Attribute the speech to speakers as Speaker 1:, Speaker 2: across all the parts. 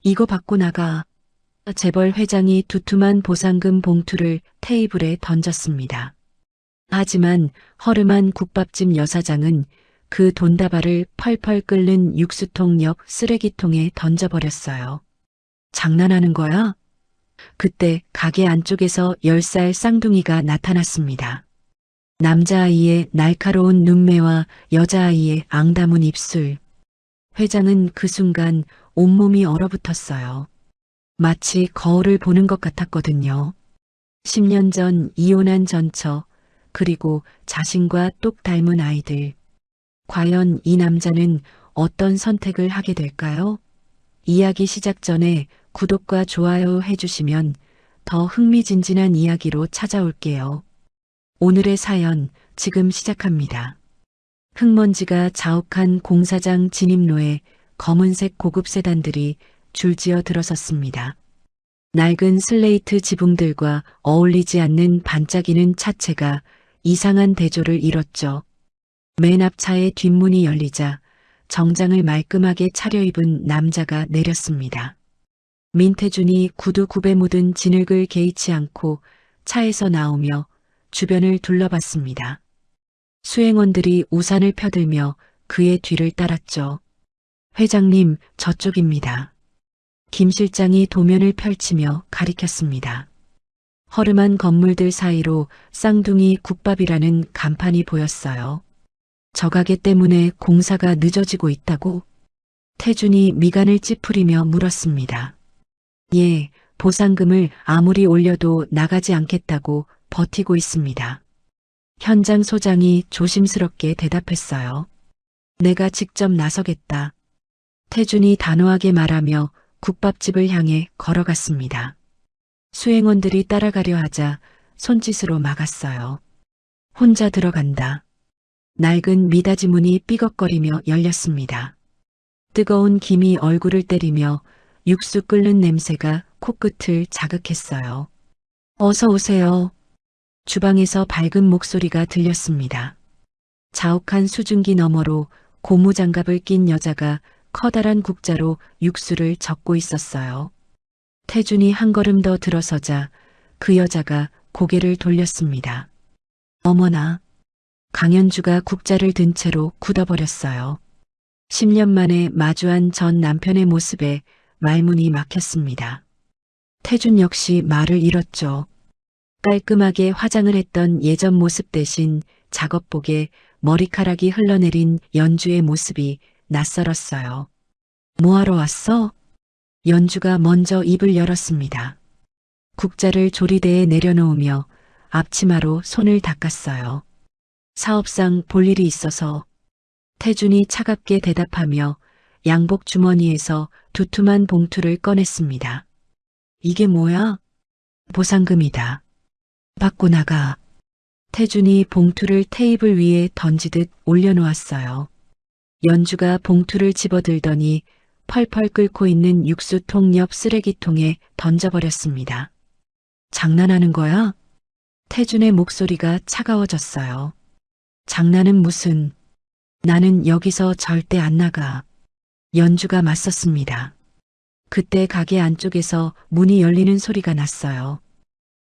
Speaker 1: 이거 받고 나가. 재벌 회장이 두툼한 보상금 봉투를 테이블에 던졌습니다. 하지만 허름한 국밥집 여사장은 그 돈다발을 펄펄 끓는 육수통 옆 쓰레기통에 던져버렸어요. 장난하는 거야? 그때 가게 안쪽에서 10살 쌍둥이가 나타났습니다. 남자아이의 날카로운 눈매와 여자아이의 앙다문 입술. 회장은 그 순간 온몸이 얼어붙었어요. 마치 거울을 보는 것 같았거든요. 10년 전 이혼한 전처, 그리고 자신과 똑 닮은 아이들. 과연 이 남자는 어떤 선택을 하게 될까요? 이야기 시작 전에 구독과 좋아요 해주시면 더 흥미진진한 이야기로 찾아올게요. 오늘의 사연 지금 시작합니다. 흙먼지가 자욱한 공사장 진입로에 검은색 고급 세단들이 줄지어 들어섰습니다. 낡은 슬레이트 지붕들과 어울리지 않는 반짝이는 차체가 이상한 대조를 이뤘죠. 맨 앞 차의 뒷문이 열리자 정장을 말끔하게 차려입은 남자가 내렸습니다. 민태준이 구두 굽에 묻은 진흙을 개의치 않고 차에서 나오며 주변을 둘러봤습니다. 수행원들이 우산을 펴들며 그의 뒤를 따랐죠. 회장님, 저쪽입니다. 김 실장이 도면을 펼치며 가리켰습니다. 허름한 건물들 사이로 쌍둥이 국밥이라는 간판이 보였어요. 저 가게 때문에 공사가 늦어지고 있다고? 태준이 미간을 찌푸리며 물었습니다. 예, 보상금을 아무리 올려도 나가지 않겠다고 버티고 있습니다. 현장 소장이 조심스럽게 대답했어요. 내가 직접 나서겠다. 태준이 단호하게 말하며 국밥집을 향해 걸어갔습니다. 수행원들이 따라가려 하자 손짓으로 막았어요. 혼자 들어간다. 낡은 미닫이 문이 삐걱거리며 열렸습니다. 뜨거운 김이 얼굴을 때리며 육수 끓는 냄새가 코끝을 자극했어요. 어서 오세요. 주방에서 밝은 목소리가 들렸습니다. 자욱한 수증기 너머로 고무장갑을 낀 여자가 커다란 국자로 육수를 젓고 있었어요. 태준이 한 걸음 더 들어서자 그 여자가 고개를 돌렸습니다. 어머나. 강현주가 국자를 든 채로 굳어버렸어요. 10년 만에 마주한 전 남편의 모습에 말문이 막혔습니다. 태준 역시 말을 잃었죠. 깔끔하게 화장을 했던 예전 모습 대신 작업복에 머리카락이 흘러내린 연주의 모습이 낯설었어요. 뭐하러 왔어? 연주가 먼저 입을 열었습니다. 국자를 조리대에 내려놓으며 앞치마로 손을 닦았어요. 사업상 볼 일이 있어서. 태준이 차갑게 대답하며 양복 주머니에서 두툼한 봉투를 꺼냈습니다. 이게 뭐야? 보상금이다. 받고 나가. 태준이 봉투를 테이블 위에 던지듯 올려놓았어요. 연주가 봉투를 집어들더니 펄펄 끓고 있는 육수통 옆 쓰레기통에 던져버렸습니다. 장난하는 거야? 태준의 목소리가 차가워졌어요. 장난은 무슨. 나는 여기서 절대 안 나가. 연주가 맞섰습니다. 그때 가게 안쪽에서 문이 열리는 소리가 났어요.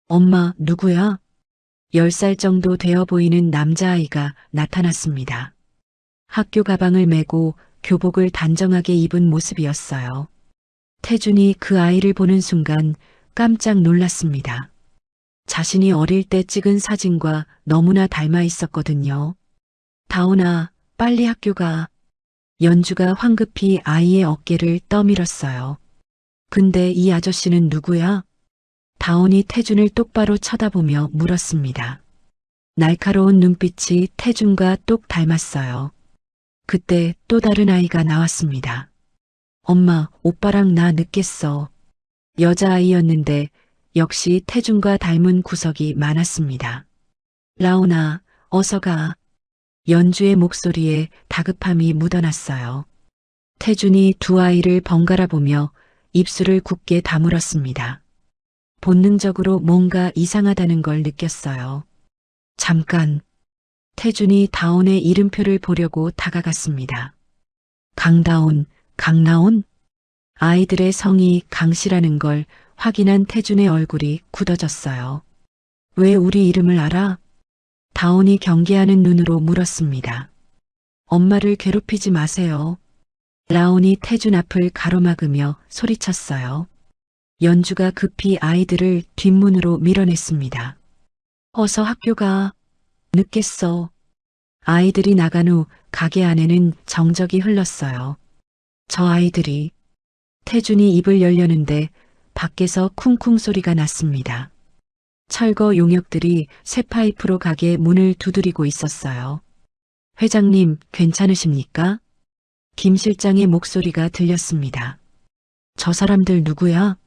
Speaker 1: 엄마, 누구야? 10살 정도 되어 보이는 남자아이가 나타났습니다. 학교 가방을 메고 교복을 단정하게 입은 모습이었어요. 태준이 그 아이를 보는 순간 깜짝 놀랐습니다. 자신이 어릴 때 찍은 사진과 너무나 닮아 있었거든요. 다온아, 빨리 학교 가. 연주가 황급히 아이의 어깨를 떠밀었어요. 근데 이 아저씨는 누구야? 다온이 태준을 똑바로 쳐다보며 물었습니다. 날카로운 눈빛이 태준과 똑 닮았어요. 그때 또 다른 아이가 나왔습니다. 엄마, 오빠랑 나 늦겠어. 여자아이였는데 역시 태준과 닮은 구석이 많았습니다. 라온아, 어서 가. 연주의 목소리에 다급함이 묻어났어요. 태준이 두 아이를 번갈아 보며 입술을 굳게 다물었습니다. 본능적으로 뭔가 이상하다는 걸 느꼈어요. 잠깐. 태준이 다온의 이름표를 보려고 다가갔습니다. 강다온, 강나온? 아이들의 성이 강 씨라는 걸 확인한 태준의 얼굴이 굳어졌어요. 왜 우리 이름을 알아? 다온이 경계하는 눈으로 물었습니다. 엄마를 괴롭히지 마세요. 라온이 태준 앞을 가로막으며 소리쳤어요. 연주가 급히 아이들을 뒷문으로 밀어냈습니다. 어서 학교 가. 늦겠어. 아이들이 나간 후 가게 안에는 정적이 흘렀어요. 저 아이들이. 태준이 입을 열려는데 밖에서 쿵쿵 소리가 났습니다. 철거 용역들이 쇠파이프로 가게 문을 두드리고 있었어요. 회장님, 괜찮으십니까? 김 실장의 목소리가 들렸습니다. 저 사람들 누구야?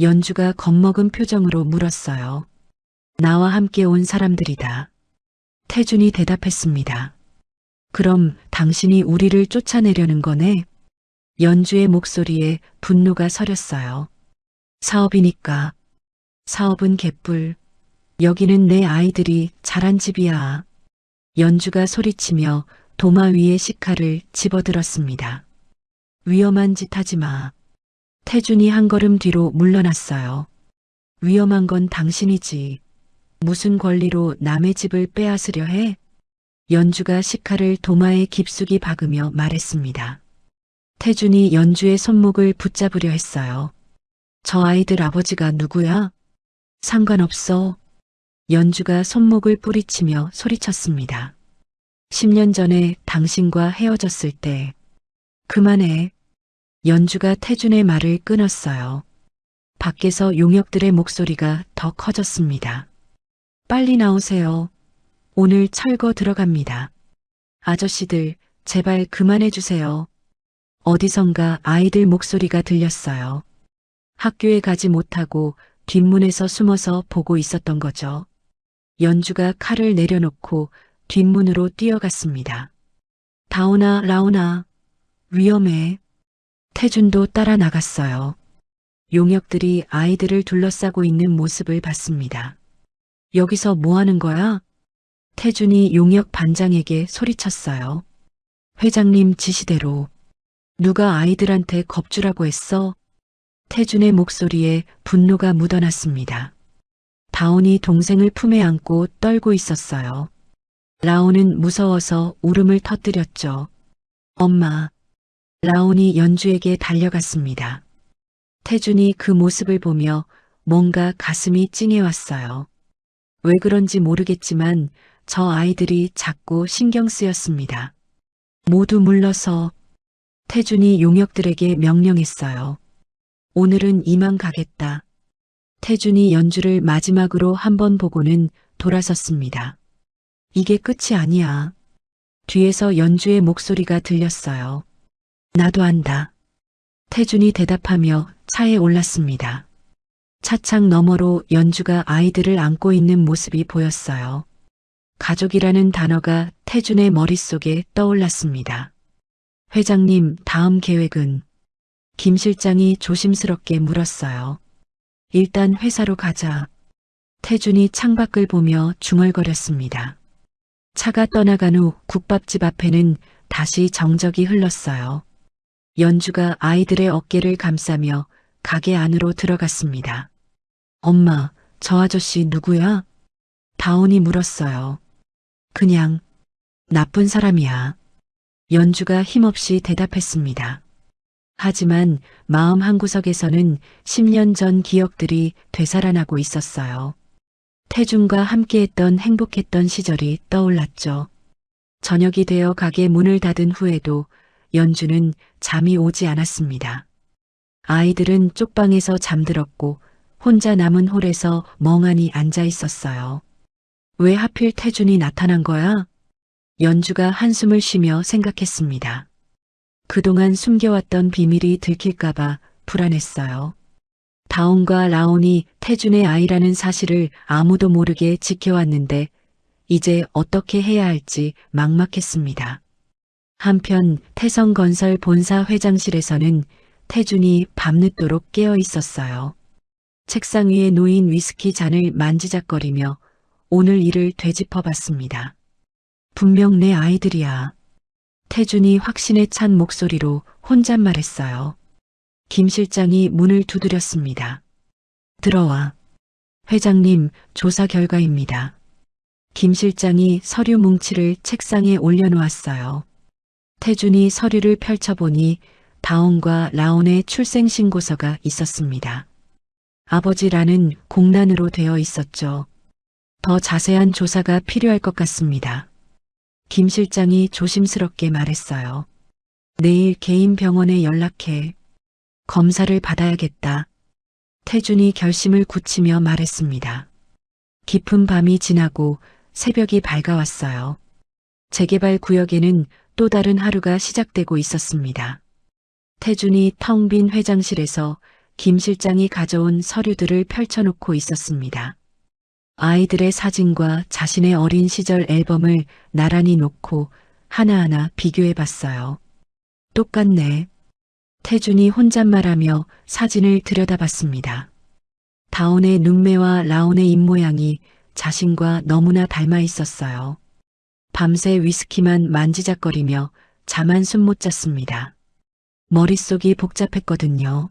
Speaker 1: 연주가 겁먹은 표정으로 물었어요. 나와 함께 온 사람들이다. 태준이 대답했습니다. 그럼 당신이 우리를 쫓아내려는 거네? 연주의 목소리에 분노가 서렸어요. 사업이니까. 사업은 개뿔. 여기는 내 아이들이 자란 집이야. 연주가 소리치며 도마 위에 식칼을 집어들었습니다. 위험한 짓 하지 마. 태준이 한 걸음 뒤로 물러났어요. 위험한 건 당신이지. 무슨 권리로 남의 집을 빼앗으려 해? 연주가 식칼을 도마에 깊숙이 박으며 말했습니다. 태준이 연주의 손목을 붙잡으려 했어요. 저 아이들 아버지가 누구야? 상관없어. 연주가 손목을 뿌리치며 소리쳤습니다. 10년 전에 당신과 헤어졌을 때. 그만해. 연주가 태준의 말을 끊었어요. 밖에서 용역들의 목소리가 더 커졌습니다. 빨리 나오세요. 오늘 철거 들어갑니다. 아저씨들, 제발 그만해 주세요. 어디선가 아이들 목소리가 들렸어요. 학교에 가지 못하고 뒷문에서 숨어서 보고 있었던 거죠. 연주가 칼을 내려놓고 뒷문으로 뛰어갔습니다. 다온아, 라온아, 위험해. 태준도 따라 나갔어요. 용역들이 아이들을 둘러싸고 있는 모습을 봤습니다. 여기서 뭐 하는 거야? 태준이 용역 반장에게 소리쳤어요. 회장님 지시대로. 누가 아이들한테 겁주라고 했어? 태준의 목소리에 분노가 묻어났습니다. 다온이 동생을 품에 안고 떨고 있었어요. 라온은 무서워서 울음을 터뜨렸죠. 엄마. 라온이 연주에게 달려갔습니다. 태준이 그 모습을 보며 뭔가 가슴이 찡해왔어요. 왜 그런지 모르겠지만 저 아이들이 자꾸 신경 쓰였습니다. 모두 물러서. 태준이 용역들에게 명령했어요. 오늘은 이만 가겠다. 태준이 연주를 마지막으로 한번 보고는 돌아섰습니다. 이게 끝이 아니야. 뒤에서 연주의 목소리가 들렸어요. 나도 안다. 태준이 대답하며 차에 올랐습니다. 차창 너머로 연주가 아이들을 안고 있는 모습이 보였어요. 가족이라는 단어가 태준의 머릿속에 떠올랐습니다. 회장님, 다음 계획은? 김 실장이 조심스럽게 물었어요. 일단 회사로 가자. 태준이 창밖을 보며 중얼거렸습니다. 차가 떠나간 후 국밥집 앞에는 다시 정적이 흘렀어요. 연주가 아이들의 어깨를 감싸며 가게 안으로 들어갔습니다. 엄마, 저 아저씨 누구야? 다온이 물었어요. 그냥 나쁜 사람이야. 연주가 힘없이 대답했습니다. 하지만 마음 한구석에서는 10년 전 기억들이 되살아나고 있었어요. 태준과 함께했던 행복했던 시절이 떠올랐죠. 저녁이 되어 가게 문을 닫은 후에도 연주는 잠이 오지 않았습니다. 아이들은 쪽방에서 잠들었고 혼자 남은 홀에서 멍하니 앉아 있었어요. 왜 하필 태준이 나타난 거야? 연주가 한숨을 쉬며 생각했습니다. 그동안 숨겨왔던 비밀이 들킬까봐 불안했어요. 다온과 라온이 태준의 아이라는 사실을 아무도 모르게 지켜왔는데 이제 어떻게 해야 할지 막막했습니다. 한편 태성건설 본사 회장실에서는 태준이 밤늦도록 깨어 있었어요. 책상 위에 놓인 위스키 잔을 만지작거리며 오늘 일을 되짚어봤습니다. 분명 내 아이들이야. 태준이 확신에 찬 목소리로 혼잣말했어요. 김 실장이 문을 두드렸습니다. 들어와. 회장님, 조사 결과입니다. 김 실장이 서류 뭉치를 책상에 올려놓았어요. 태준이 서류를 펼쳐보니 다온과 라온의 출생신고서가 있었습니다. 아버지라는 공란으로 되어 있었죠. 더 자세한 조사가 필요할 것 같습니다. 김 실장이 조심스럽게 말했어요. 내일 개인 병원에 연락해. 검사를 받아야겠다. 태준이 결심을 굳히며 말했습니다. 깊은 밤이 지나고 새벽이 밝아왔어요. 재개발 구역에는 또 다른 하루가 시작되고 있었습니다. 태준이 텅 빈 회장실에서 김 실장이 가져온 서류들을 펼쳐놓고 있었습니다. 아이들의 사진과 자신의 어린 시절 앨범을 나란히 놓고 하나하나 비교해 봤어요. 똑같네. 태준이 혼잣말하며 사진을 들여다봤습니다. 다온의 눈매와 라온의 입모양이 자신과 너무나 닮아 있었어요. 밤새 위스키만 만지작거리며 잠 한숨 못 잤습니다. 머릿속이 복잡했거든요.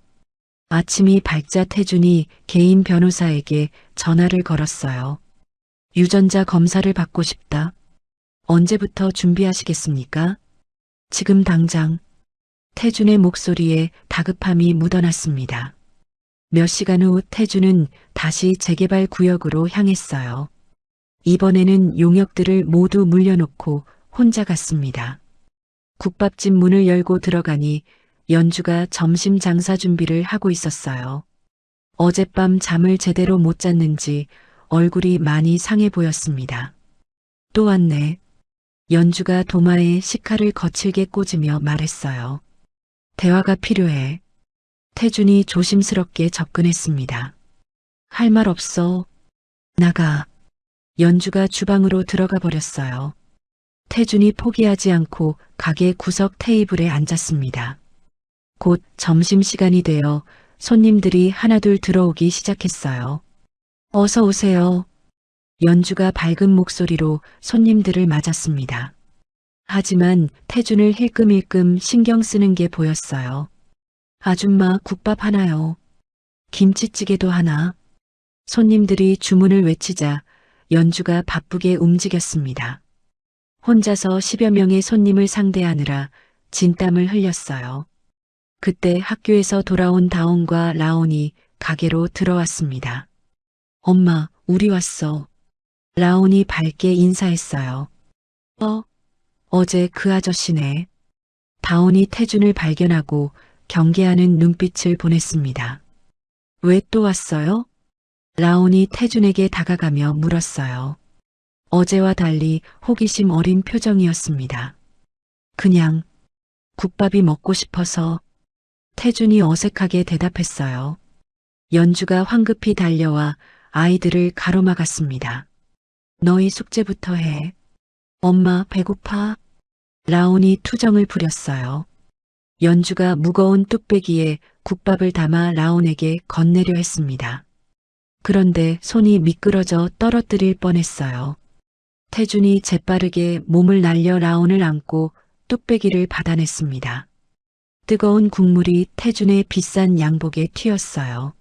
Speaker 1: 아침이 밝자 태준이 개인 변호사에게 전화를 걸었어요. 유전자 검사를 받고 싶다. 언제부터 준비하시겠습니까? 지금 당장. 태준의 목소리에 다급함이 묻어났습니다. 몇 시간 후 태준은 다시 재개발 구역으로 향했어요. 이번에는 용역들을 모두 물려놓고 혼자 갔습니다. 국밥집 문을 열고 들어가니 연주가 점심 장사 준비를 하고 있었어요. 어젯밤 잠을 제대로 못 잤는지 얼굴이 많이 상해 보였습니다. 또 왔네. 연주가 도마에 식칼을 거칠게 꽂으며 말했어요. 대화가 필요해. 태준이 조심스럽게 접근했습니다. 할 말 없어. 나가. 연주가 주방으로 들어가 버렸어요. 태준이 포기하지 않고 가게 구석 테이블에 앉았습니다. 곧 점심시간이 되어 손님들이 하나둘 들어오기 시작했어요. 어서 오세요. 연주가 밝은 목소리로 손님들을 맞았습니다. 하지만 태준을 힐끔힐끔 신경 쓰는 게 보였어요. 아줌마 국밥 하나요. 김치찌개도 하나. 손님들이 주문을 외치자 연주가 바쁘게 움직였습니다. 혼자서 10여 명의 손님을 상대하느라 진땀을 흘렸어요. 그때 학교에서 돌아온 다온과 라온이 가게로 들어왔습니다. 엄마, 우리 왔어. 라온이 밝게 인사했어요. 어제 그 아저씨네. 다온이 태준을 발견하고 경계하는 눈빛을 보냈습니다. 왜 또 왔어요? 라온이 태준에게 다가가며 물었어요. 어제와 달리 호기심 어린 표정이었습니다. 그냥 국밥이 먹고 싶어서. 태준이 어색하게 대답했어요. 연주가 황급히 달려와 아이들을 가로막았습니다. 너희 숙제부터 해. 엄마 배고파? 라온이 투정을 부렸어요. 연주가 무거운 뚝배기에 국밥을 담아 라온에게 건네려 했습니다. 그런데 손이 미끄러져 떨어뜨릴 뻔했어요. 태준이 재빠르게 몸을 날려 라온을 안고 뚝배기를 받아냈습니다. 뜨거운 국물이 태준의 비싼 양복에 튀었어요.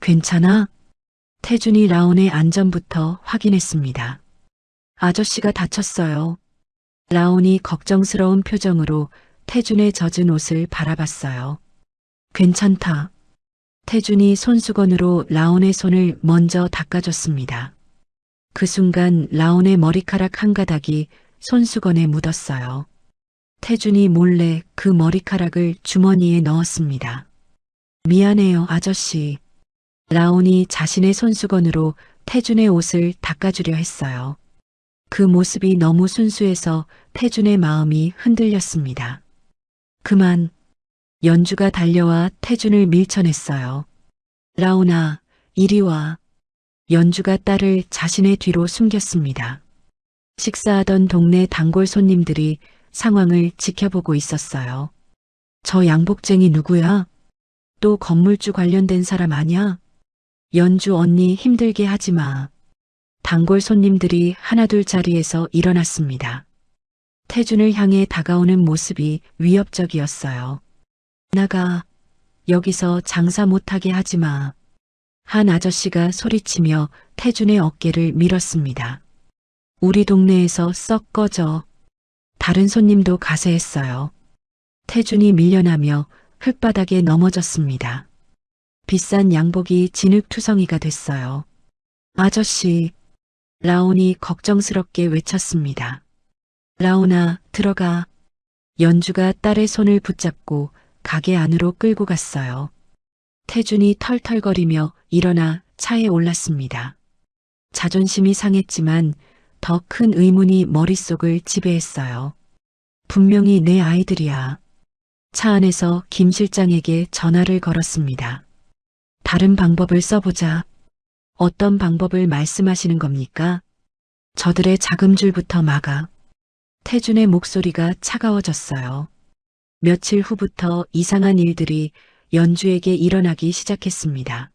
Speaker 1: 괜찮아? 태준이 라온의 안전부터 확인했습니다. 아저씨가 다쳤어요. 라온이 걱정스러운 표정으로 태준의 젖은 옷을 바라봤어요. 괜찮다. 태준이 손수건으로 라온의 손을 먼저 닦아줬습니다. 그 순간 라온의 머리카락 한 가닥이 손수건에 묻었어요. 태준이 몰래 그 머리카락을 주머니에 넣었습니다. 미안해요, 아저씨. 라온이 자신의 손수건으로 태준의 옷을 닦아주려 했어요. 그 모습이 너무 순수해서 태준의 마음이 흔들렸습니다. 그만. 연주가 달려와 태준을 밀쳐냈어요. 라온아, 이리 와. 연주가 딸을 자신의 뒤로 숨겼습니다. 식사하던 동네 단골 손님들이 상황을 지켜보고 있었어요. 저 양복쟁이 누구야? 또 건물주 관련된 사람 아냐? 연주 언니 힘들게 하지 마. 단골 손님들이 하나둘 자리에서 일어났습니다. 태준을 향해 다가오는 모습이 위협적이었어요. 나가. 여기서 장사 못하게 하지 마. 한 아저씨가 소리치며 태준의 어깨를 밀었습니다. 우리 동네에서 썩 꺼져. 다른 손님도 가세했어요. 태준이 밀려나며 흙바닥에 넘어졌습니다. 비싼 양복이 진흙투성이가 됐어요. 아저씨, 라온이 걱정스럽게 외쳤습니다. 라온아, 들어가. 연주가 딸의 손을 붙잡고 가게 안으로 끌고 갔어요. 태준이 털털거리며 일어나 차에 올랐습니다. 자존심이 상했지만 더 큰 의문이 머릿속을 지배했어요. 분명히 내 아이들이야. 차 안에서 김 실장에게 전화를 걸었습니다. 다른 방법을 써보자. 어떤 방법을 말씀하시는 겁니까? 저들의 자금줄부터 막아. 태준의 목소리가 차가워졌어요. 며칠 후부터 이상한 일들이 연주에게 일어나기 시작했습니다.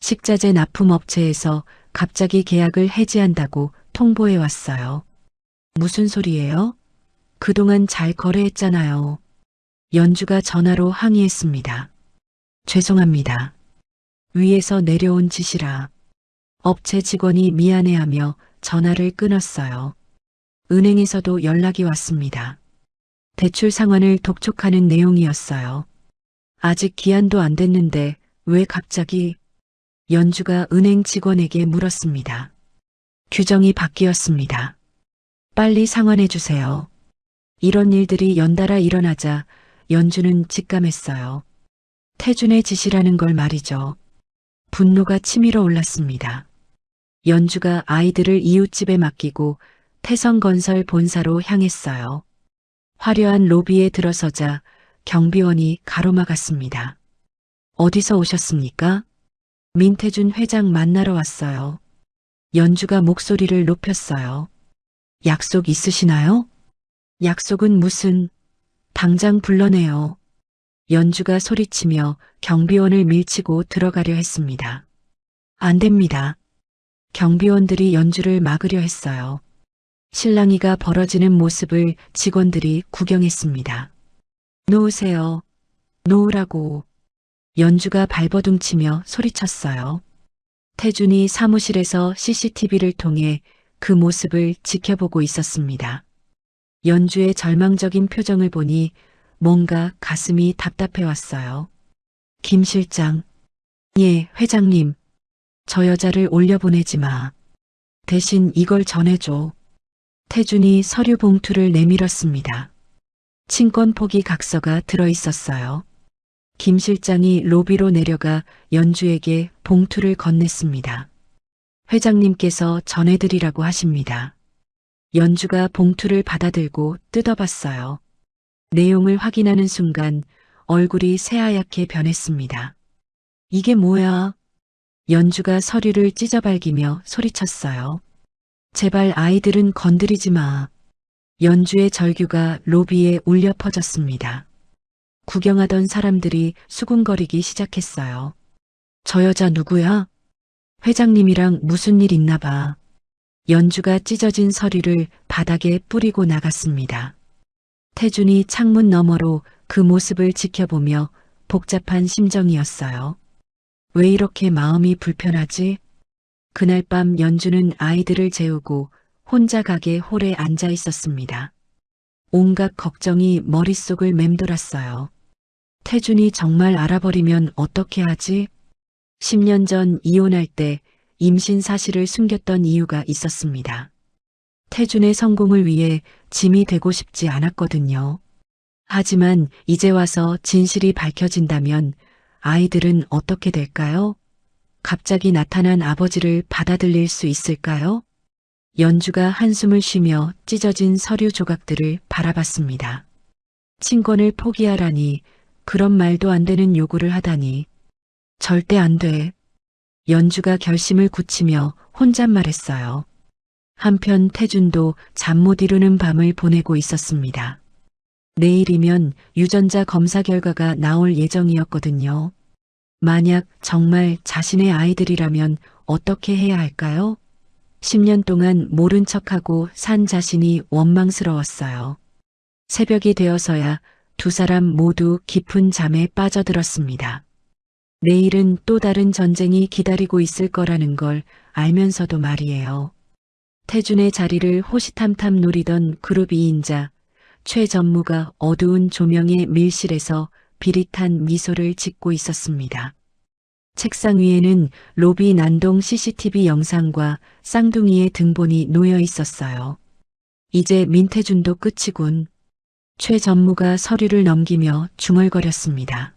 Speaker 1: 식자재 납품업체에서 갑자기 계약을 해지한다고 통보해 왔어요. 무슨 소리예요? 그동안 잘 거래했잖아요. 연주가 전화로 항의했습니다. 죄송합니다. 위에서 내려온 지시라. 업체 직원이 미안해하며 전화를 끊었어요. 은행에서도 연락이 왔습니다. 대출 상환을 독촉하는 내용이었어요. 아직 기한도 안 됐는데 왜 갑자기? 연주가 은행 직원에게 물었습니다. 규정이 바뀌었습니다. 빨리 상환해 주세요. 이런 일들이 연달아 일어나자 연주는 직감했어요. 태준의 지시라는 걸 말이죠. 분노가 치밀어 올랐습니다. 연주가 아이들을 이웃집에 맡기고 태성건설 본사로 향했어요. 화려한 로비에 들어서자 경비원이 가로막았습니다. 어디서 오셨습니까? 민태준 회장 만나러 왔어요. 연주가 목소리를 높였어요. 약속 있으시나요? 약속은 무슨, 당장 불러내요. 연주가 소리치며 경비원을 밀치고 들어가려 했습니다. 안 됩니다. 경비원들이 연주를 막으려 했어요. 실랑이가 벌어지는 모습을 직원들이 구경했습니다. 놓으세요. 놓으라고. 연주가 발버둥치며 소리쳤어요. 태준이 사무실에서 CCTV를 통해 그 모습을 지켜보고 있었습니다. 연주의 절망적인 표정을 보니 뭔가 가슴이 답답해 왔어요. 김 실장. 예, 회장님. 저 여자를 올려보내지 마. 대신 이걸 전해줘. 태준이 서류 봉투를 내밀었습니다. 친권 포기 각서가 들어있었어요. 김 실장이 로비로 내려가 연주에게 봉투를 건넸습니다. 회장님께서 전해드리라고 하십니다. 연주가 봉투를 받아들고 뜯어봤어요. 내용을 확인하는 순간 얼굴이 새하얗게 변했습니다. 이게 뭐야? 연주가 서류를 찢어발기며 소리쳤어요. 제발 아이들은 건드리지 마. 연주의 절규가 로비에 울려 퍼졌습니다. 구경하던 사람들이 수군거리기 시작했어요. 저 여자 누구야? 회장님이랑 무슨 일 있나 봐. 연주가 찢어진 서류를 바닥에 뿌리고 나갔습니다. 태준이 창문 너머로 그 모습을 지켜보며 복잡한 심정이었어요. 왜 이렇게 마음이 불편하지? 그날 밤 연주는 아이들을 재우고 혼자 가게 홀에 앉아 있었습니다. 온갖 걱정이 머릿속을 맴돌았어요. 태준이 정말 알아버리면 어떻게 하지? 10년 전 이혼할 때 임신 사실을 숨겼던 이유가 있었습니다. 태준의 성공을 위해 짐이 되고 싶지 않았거든요. 하지만 이제 와서 진실이 밝혀진다면 아이들은 어떻게 될까요? 갑자기 나타난 아버지를 받아들일 수 있을까요? 연주가 한숨을 쉬며 찢어진 서류 조각들을 바라봤습니다. 친권을 포기하라니, 그런 말도 안 되는 요구를 하다니. 절대 안 돼. 연주가 결심을 굳히며 혼잣말했어요. 한편 태준도 잠 못 이루는 밤을 보내고 있었습니다. 내일이면 유전자 검사 결과가 나올 예정이었거든요. 만약 정말 자신의 아이들이라면 어떻게 해야 할까요? 10년 동안 모른 척하고 산 자신이 원망스러웠어요. 새벽이 되어서야 두 사람 모두 깊은 잠에 빠져들었습니다. 내일은 또 다른 전쟁이 기다리고 있을 거라는 걸 알면서도 말이에요. 태준의 자리를 호시탐탐 노리던 그룹 2인자 최 전무가 어두운 조명의 밀실에서 비릿한 미소를 짓고 있었습니다. 책상 위에는 로비 난동 CCTV 영상과 쌍둥이의 등본이 놓여 있었어요. 이제 민태준도 끝이군. 최 전무가 서류를 넘기며 중얼거렸습니다.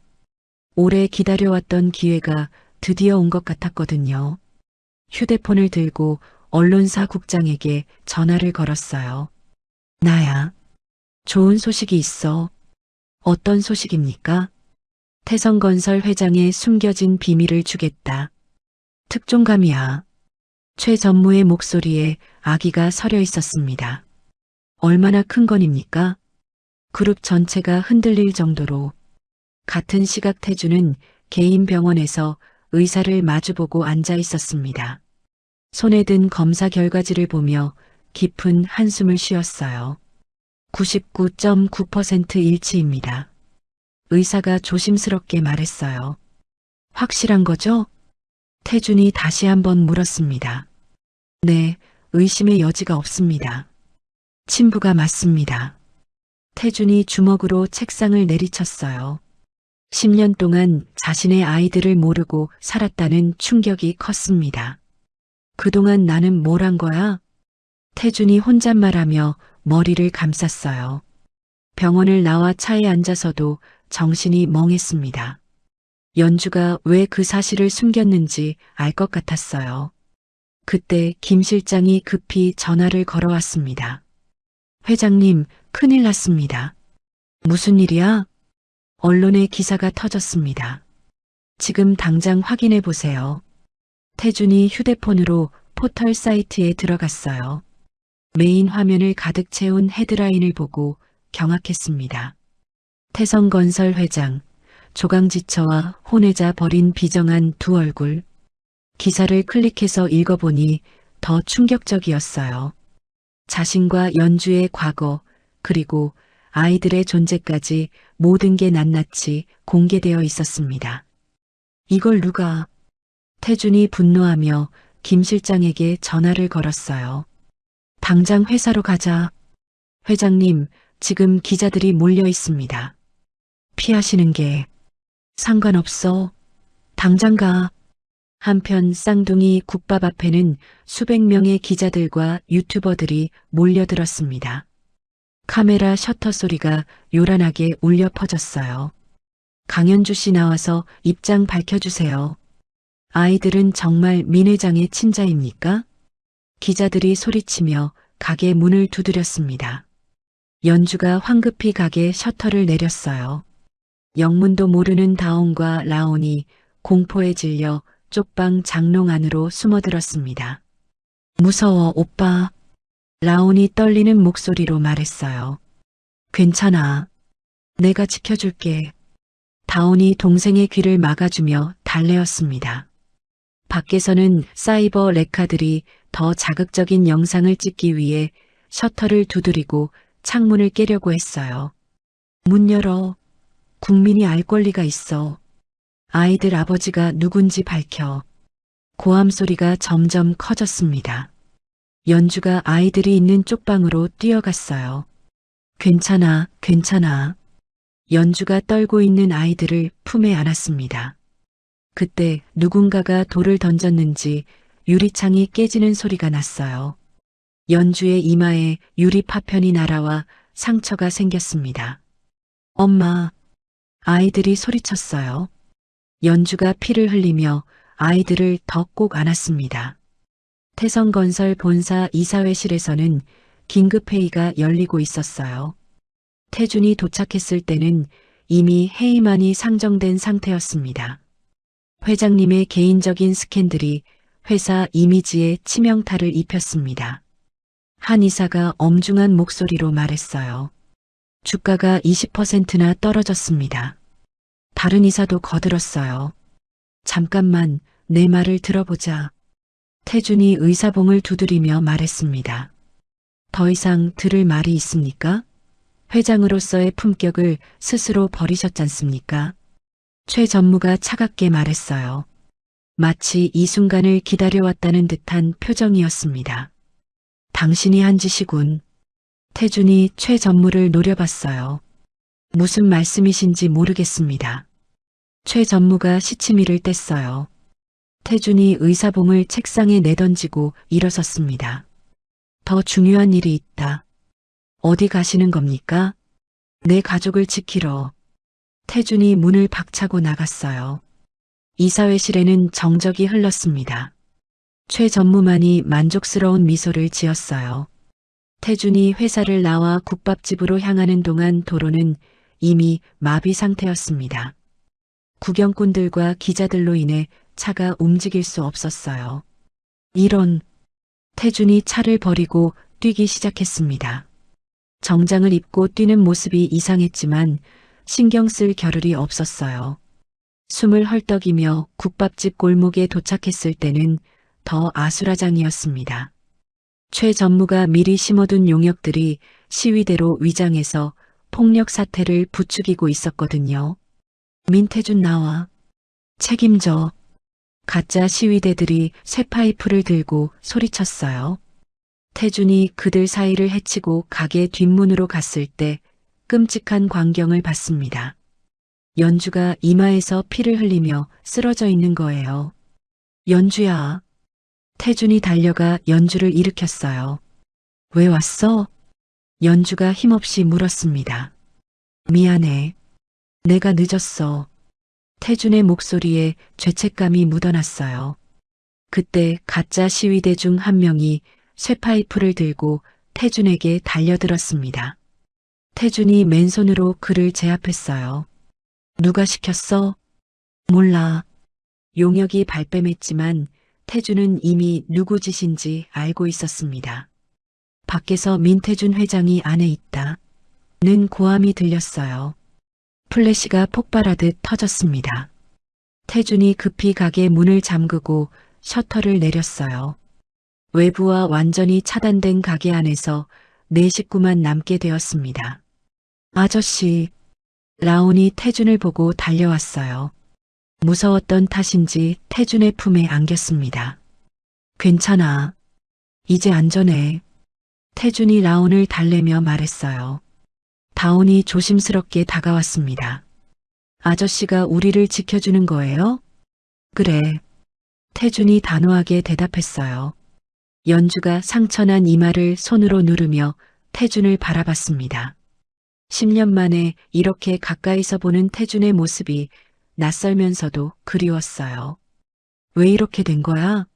Speaker 1: 오래 기다려왔던 기회가 드디어 온 것 같았거든요. 휴대폰을 들고 언론사 국장에게 전화를 걸었어요. 나야. 좋은 소식이 있어. 어떤 소식입니까? 태성건설 회장의 숨겨진 비밀을 주겠다. 특종감이야. 최 전무의 목소리에 아기가 서려 있었습니다. 얼마나 큰 건입니까? 그룹 전체가 흔들릴 정도로. 같은 시각 태준은 개인 병원에서 의사를 마주보고 앉아 있었습니다. 손에 든 검사 결과지를 보며 깊은 한숨을 쉬었어요. 99.9% 일치입니다. 의사가 조심스럽게 말했어요. 확실한 거죠? 태준이 다시 한번 물었습니다. 네, 의심의 여지가 없습니다. 친부가 맞습니다. 태준이 주먹으로 책상을 내리쳤어요. 10년 동안 자신의 아이들을 모르고 살았다는 충격이 컸습니다. 그동안 나는 뭘 한 거야? 태준이 혼잣말하며 머리를 감쌌어요. 병원을 나와 차에 앉아서도 정신이 멍했습니다. 연주가 왜 그 사실을 숨겼는지 알 것 같았어요. 그때 김 실장이 급히 전화를 걸어왔습니다. 회장님, 큰일 났습니다. 무슨 일이야? 언론에 기사가 터졌습니다. 지금 당장 확인해 보세요. 태준이 휴대폰으로 포털 사이트에 들어갔어요. 메인 화면을 가득 채운 헤드라인을 보고 경악했습니다. 태성건설 회장, 조강지처와 혼외자 버린 비정한 두 얼굴. 기사를 클릭해서 읽어보니 더 충격적이었어요. 자신과 연주의 과거, 그리고 아이들의 존재까지 모든 게 낱낱이 공개되어 있었습니다. 이걸 누가? 태준이 분노하며 김 실장에게 전화를 걸었어요. 당장 회사로 가자. 회장님, 지금 기자들이 몰려 있습니다. 피하시는 게 상관없어. 당장 가. 한편 쌍둥이 국밥 앞에는 수백 명의 기자들과 유튜버들이 몰려들었습니다. 카메라 셔터 소리가 요란하게 울려 퍼졌어요. 강현주 씨 나와서 입장 밝혀주세요. 아이들은 정말 민 회장의 친자입니까? 기자들이 소리치며 가게 문을 두드렸습니다. 연주가 황급히 가게 셔터를 내렸어요. 영문도 모르는 다온과 라온이 공포에 질려 쪽방 장롱 안으로 숨어들었습니다. 무서워, 오빠. 라온이 떨리는 목소리로 말했어요. 괜찮아. 내가 지켜줄게. 다온이 동생의 귀를 막아주며 달래었습니다. 밖에서는 사이버 레카들이 더 자극적인 영상을 찍기 위해 셔터를 두드리고 창문을 깨려고 했어요. 문 열어. 국민이 알 권리가 있어. 아이들 아버지가 누군지 밝혀. 고함 소리가 점점 커졌습니다. 연주가 아이들이 있는 쪽방으로 뛰어갔어요. 괜찮아, 괜찮아. 연주가 떨고 있는 아이들을 품에 안았습니다. 그때 누군가가 돌을 던졌는지 유리창이 깨지는 소리가 났어요. 연주의 이마에 유리 파편이 날아와 상처가 생겼습니다. 엄마, 아이들이 소리쳤어요. 연주가 피를 흘리며 아이들을 더 꼭 안았습니다. 태성건설 본사 이사회실에서는 긴급회의가 열리고 있었어요. 태준이 도착했을 때는 이미 해임안이 상정된 상태였습니다. 회장님의 개인적인 스캔들이 회사 이미지에 치명타를 입혔습니다. 한 이사가 엄중한 목소리로 말했어요. 주가가 20%나 떨어졌습니다. 다른 이사도 거들었어요. 잠깐만 내 말을 들어보자. 태준이 의사봉을 두드리며 말했습니다. 더 이상 들을 말이 있습니까? 회장으로서의 품격을 스스로 버리셨잖습니까? 최 전무가 차갑게 말했어요. 마치 이 순간을 기다려왔다는 듯한 표정이었습니다. 당신이 한 짓이군. 태준이 최 전무를 노려봤어요. 무슨 말씀이신지 모르겠습니다. 최 전무가 시치미를 뗐어요. 태준이 의사봉을 책상에 내던지고 일어섰습니다. 더 중요한 일이 있다. 어디 가시는 겁니까? 내 가족을 지키러. 태준이 문을 박차고 나갔어요. 이사회실에는 정적이 흘렀습니다. 최 전무만이 만족스러운 미소를 지었어요. 태준이 회사를 나와 국밥집으로 향하는 동안 도로는 이미 마비 상태였습니다. 구경꾼들과 기자들로 인해 차가 움직일 수 없었어요. 이런, 태준이 차를 버리고 뛰기 시작했습니다. 정장을 입고 뛰는 모습이 이상했지만 신경 쓸 겨를이 없었어요. 숨을 헐떡이며 국밥집 골목에 도착했을 때는 더 아수라장이었습니다. 최 전무가 미리 심어둔 용역들이 시위대로 위장해서 폭력 사태를 부추기고 있었거든요. 민태준 나와. 책임져. 가짜 시위대들이 쇠파이프를 들고 소리쳤어요. 태준이 그들 사이를 헤치고 가게 뒷문으로 갔을 때 끔찍한 광경을 봤습니다. 연주가 이마에서 피를 흘리며 쓰러져 있는 거예요. 연주야. 태준이 달려가 연주를 일으켰어요. 왜 왔어? 연주가 힘없이 물었습니다. 미안해. 내가 늦었어. 태준의 목소리에 죄책감이 묻어났어요. 그때 가짜 시위대 중 한 명이 쇠파이프를 들고 태준에게 달려들었습니다. 태준이 맨손으로 그를 제압했어요. 누가 시켰어? 몰라. 용역이 발뺌했지만 태준은 이미 누구 짓인지 알고 있었습니다. 밖에서 민태준 회장이 안에 있다. 는 고함이 들렸어요. 플래시가 폭발하듯 터졌습니다. 태준이 급히 가게 문을 잠그고 셔터를 내렸어요. 외부와 완전히 차단된 가게 안에서 네 식구만 남게 되었습니다. 아저씨, 라온이 태준을 보고 달려왔어요. 무서웠던 탓인지 태준의 품에 안겼습니다. 괜찮아. 이제 안전해. 태준이 라온을 달래며 말했어요. 다온이 조심스럽게 다가왔습니다. 아저씨가 우리를 지켜주는 거예요? 그래. 태준이 단호하게 대답했어요. 연주가 상처난 이마를 손으로 누르며 태준을 바라봤습니다. 10년 만에 이렇게 가까이서 보는 태준의 모습이 낯설면서도 그리웠어요. 왜 이렇게 된 거야?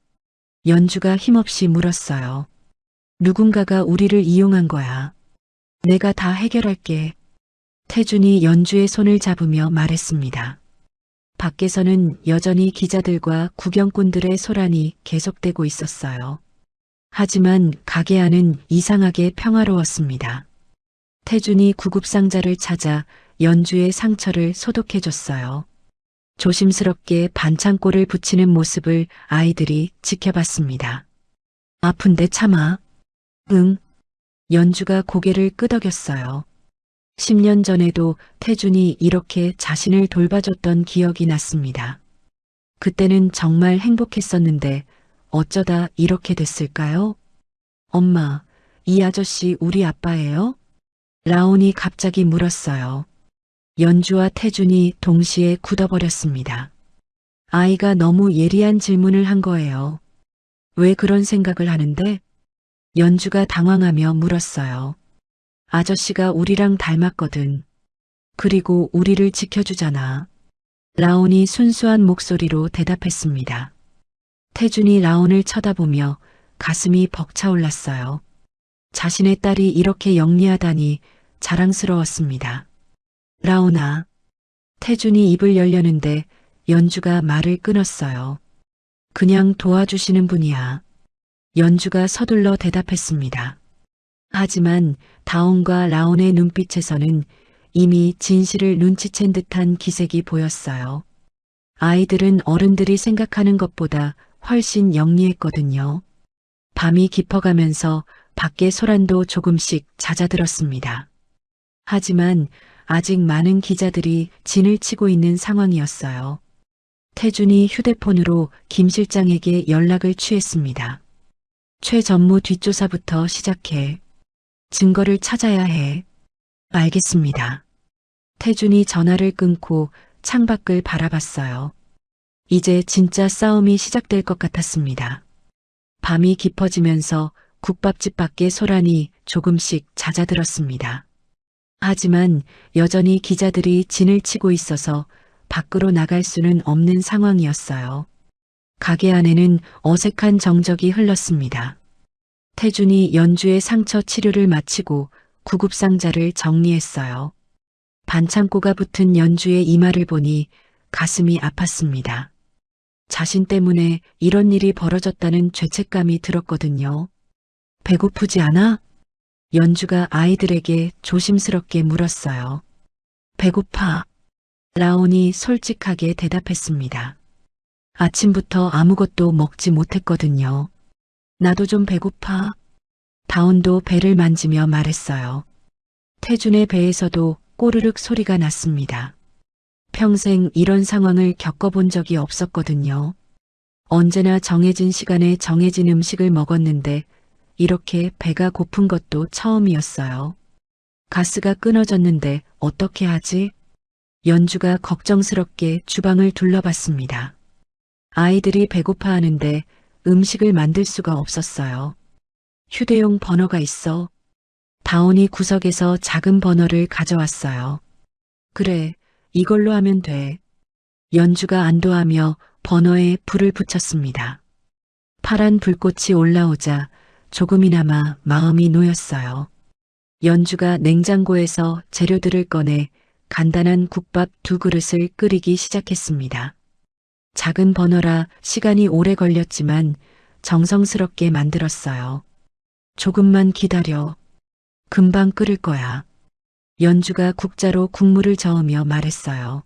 Speaker 1: 연주가 힘없이 물었어요. 누군가가 우리를 이용한 거야. 내가 다 해결할게. 태준이 연주의 손을 잡으며 말했습니다. 밖에서는 여전히 기자들과 구경꾼들의 소란이 계속되고 있었어요. 하지만 가게 안은 이상하게 평화로웠습니다. 태준이 구급상자를 찾아 연주의 상처를 소독해줬어요. 조심스럽게 반창고를 붙이는 모습을 아이들이 지켜봤습니다. 아픈데 참아. 응. 연주가 고개를 끄덕였어요. 10년 전에도 태준이 이렇게 자신을 돌봐줬던 기억이 났습니다. 그때는 정말 행복했었는데 어쩌다 이렇게 됐을까요? 엄마, 이 아저씨 우리 아빠예요? 라온이 갑자기 물었어요. 연주와 태준이 동시에 굳어버렸습니다. 아이가 너무 예리한 질문을 한 거예요. 왜 그런 생각을 하는데? 연주가 당황하며 물었어요. 아저씨가 우리랑 닮았거든. 그리고 우리를 지켜주잖아. 라온이 순수한 목소리로 대답했습니다. 태준이 라온을 쳐다보며 가슴이 벅차올랐어요. 자신의 딸이 이렇게 영리하다니 자랑스러웠습니다. 라온아. 태준이 입을 열려는데 연주가 말을 끊었어요. 그냥 도와주시는 분이야. 연주가 서둘러 대답했습니다. 하지만 다온과 라온의 눈빛에서는 이미 진실을 눈치챈 듯한 기색이 보였어요. 아이들은 어른들이 생각하는 것보다 훨씬 영리했거든요. 밤이 깊어가면서 밖의 소란도 조금씩 잦아들었습니다. 하지만 아직 많은 기자들이 진을 치고 있는 상황이었어요. 태준이 휴대폰으로 김 실장에게 연락을 취했습니다. 최 전무 뒷조사부터 시작해. 증거를 찾아야 해. 알겠습니다. 태준이 전화를 끊고 창밖을 바라봤어요. 이제 진짜 싸움이 시작될 것 같았습니다. 밤이 깊어지면서 국밥집 밖의 소란이 조금씩 잦아들었습니다. 하지만 여전히 기자들이 진을 치고 있어서 밖으로 나갈 수는 없는 상황이었어요. 가게 안에는 어색한 정적이 흘렀습니다. 태준이 연주의 상처 치료를 마치고 구급상자를 정리했어요. 반창고가 붙은 연주의 이마를 보니 가슴이 아팠습니다. 자신 때문에 이런 일이 벌어졌다는 죄책감이 들었거든요. 배고프지 않아? 연주가 아이들에게 조심스럽게 물었어요. 배고파. 라온이 솔직하게 대답했습니다. 아침부터 아무것도 먹지 못했거든요. 나도 좀 배고파. 다온도 배를 만지며 말했어요. 태준의 배에서도 꼬르륵 소리가 났습니다. 평생 이런 상황을 겪어본 적이 없었거든요. 언제나 정해진 시간에 정해진 음식을 먹었는데 이렇게 배가 고픈 것도 처음이었어요. 가스가 끊어졌는데 어떻게 하지? 연주가 걱정스럽게 주방을 둘러봤습니다. 아이들이 배고파하는데 음식을 만들 수가 없었어요. 휴대용 버너가 있어. 다온이 구석에서 작은 버너를 가져왔어요. 그래, 이걸로 하면 돼. 연주가 안도하며 버너에 불을 붙였습니다. 파란 불꽃이 올라오자 조금이나마 마음이 놓였어요. 연주가 냉장고에서 재료들을 꺼내 간단한 국밥 2그릇을 끓이기 시작했습니다. 작은 버너라 시간이 오래 걸렸지만 정성스럽게 만들었어요. 조금만 기다려. 금방 끓을 거야. 연주가 국자로 국물을 저으며 말했어요.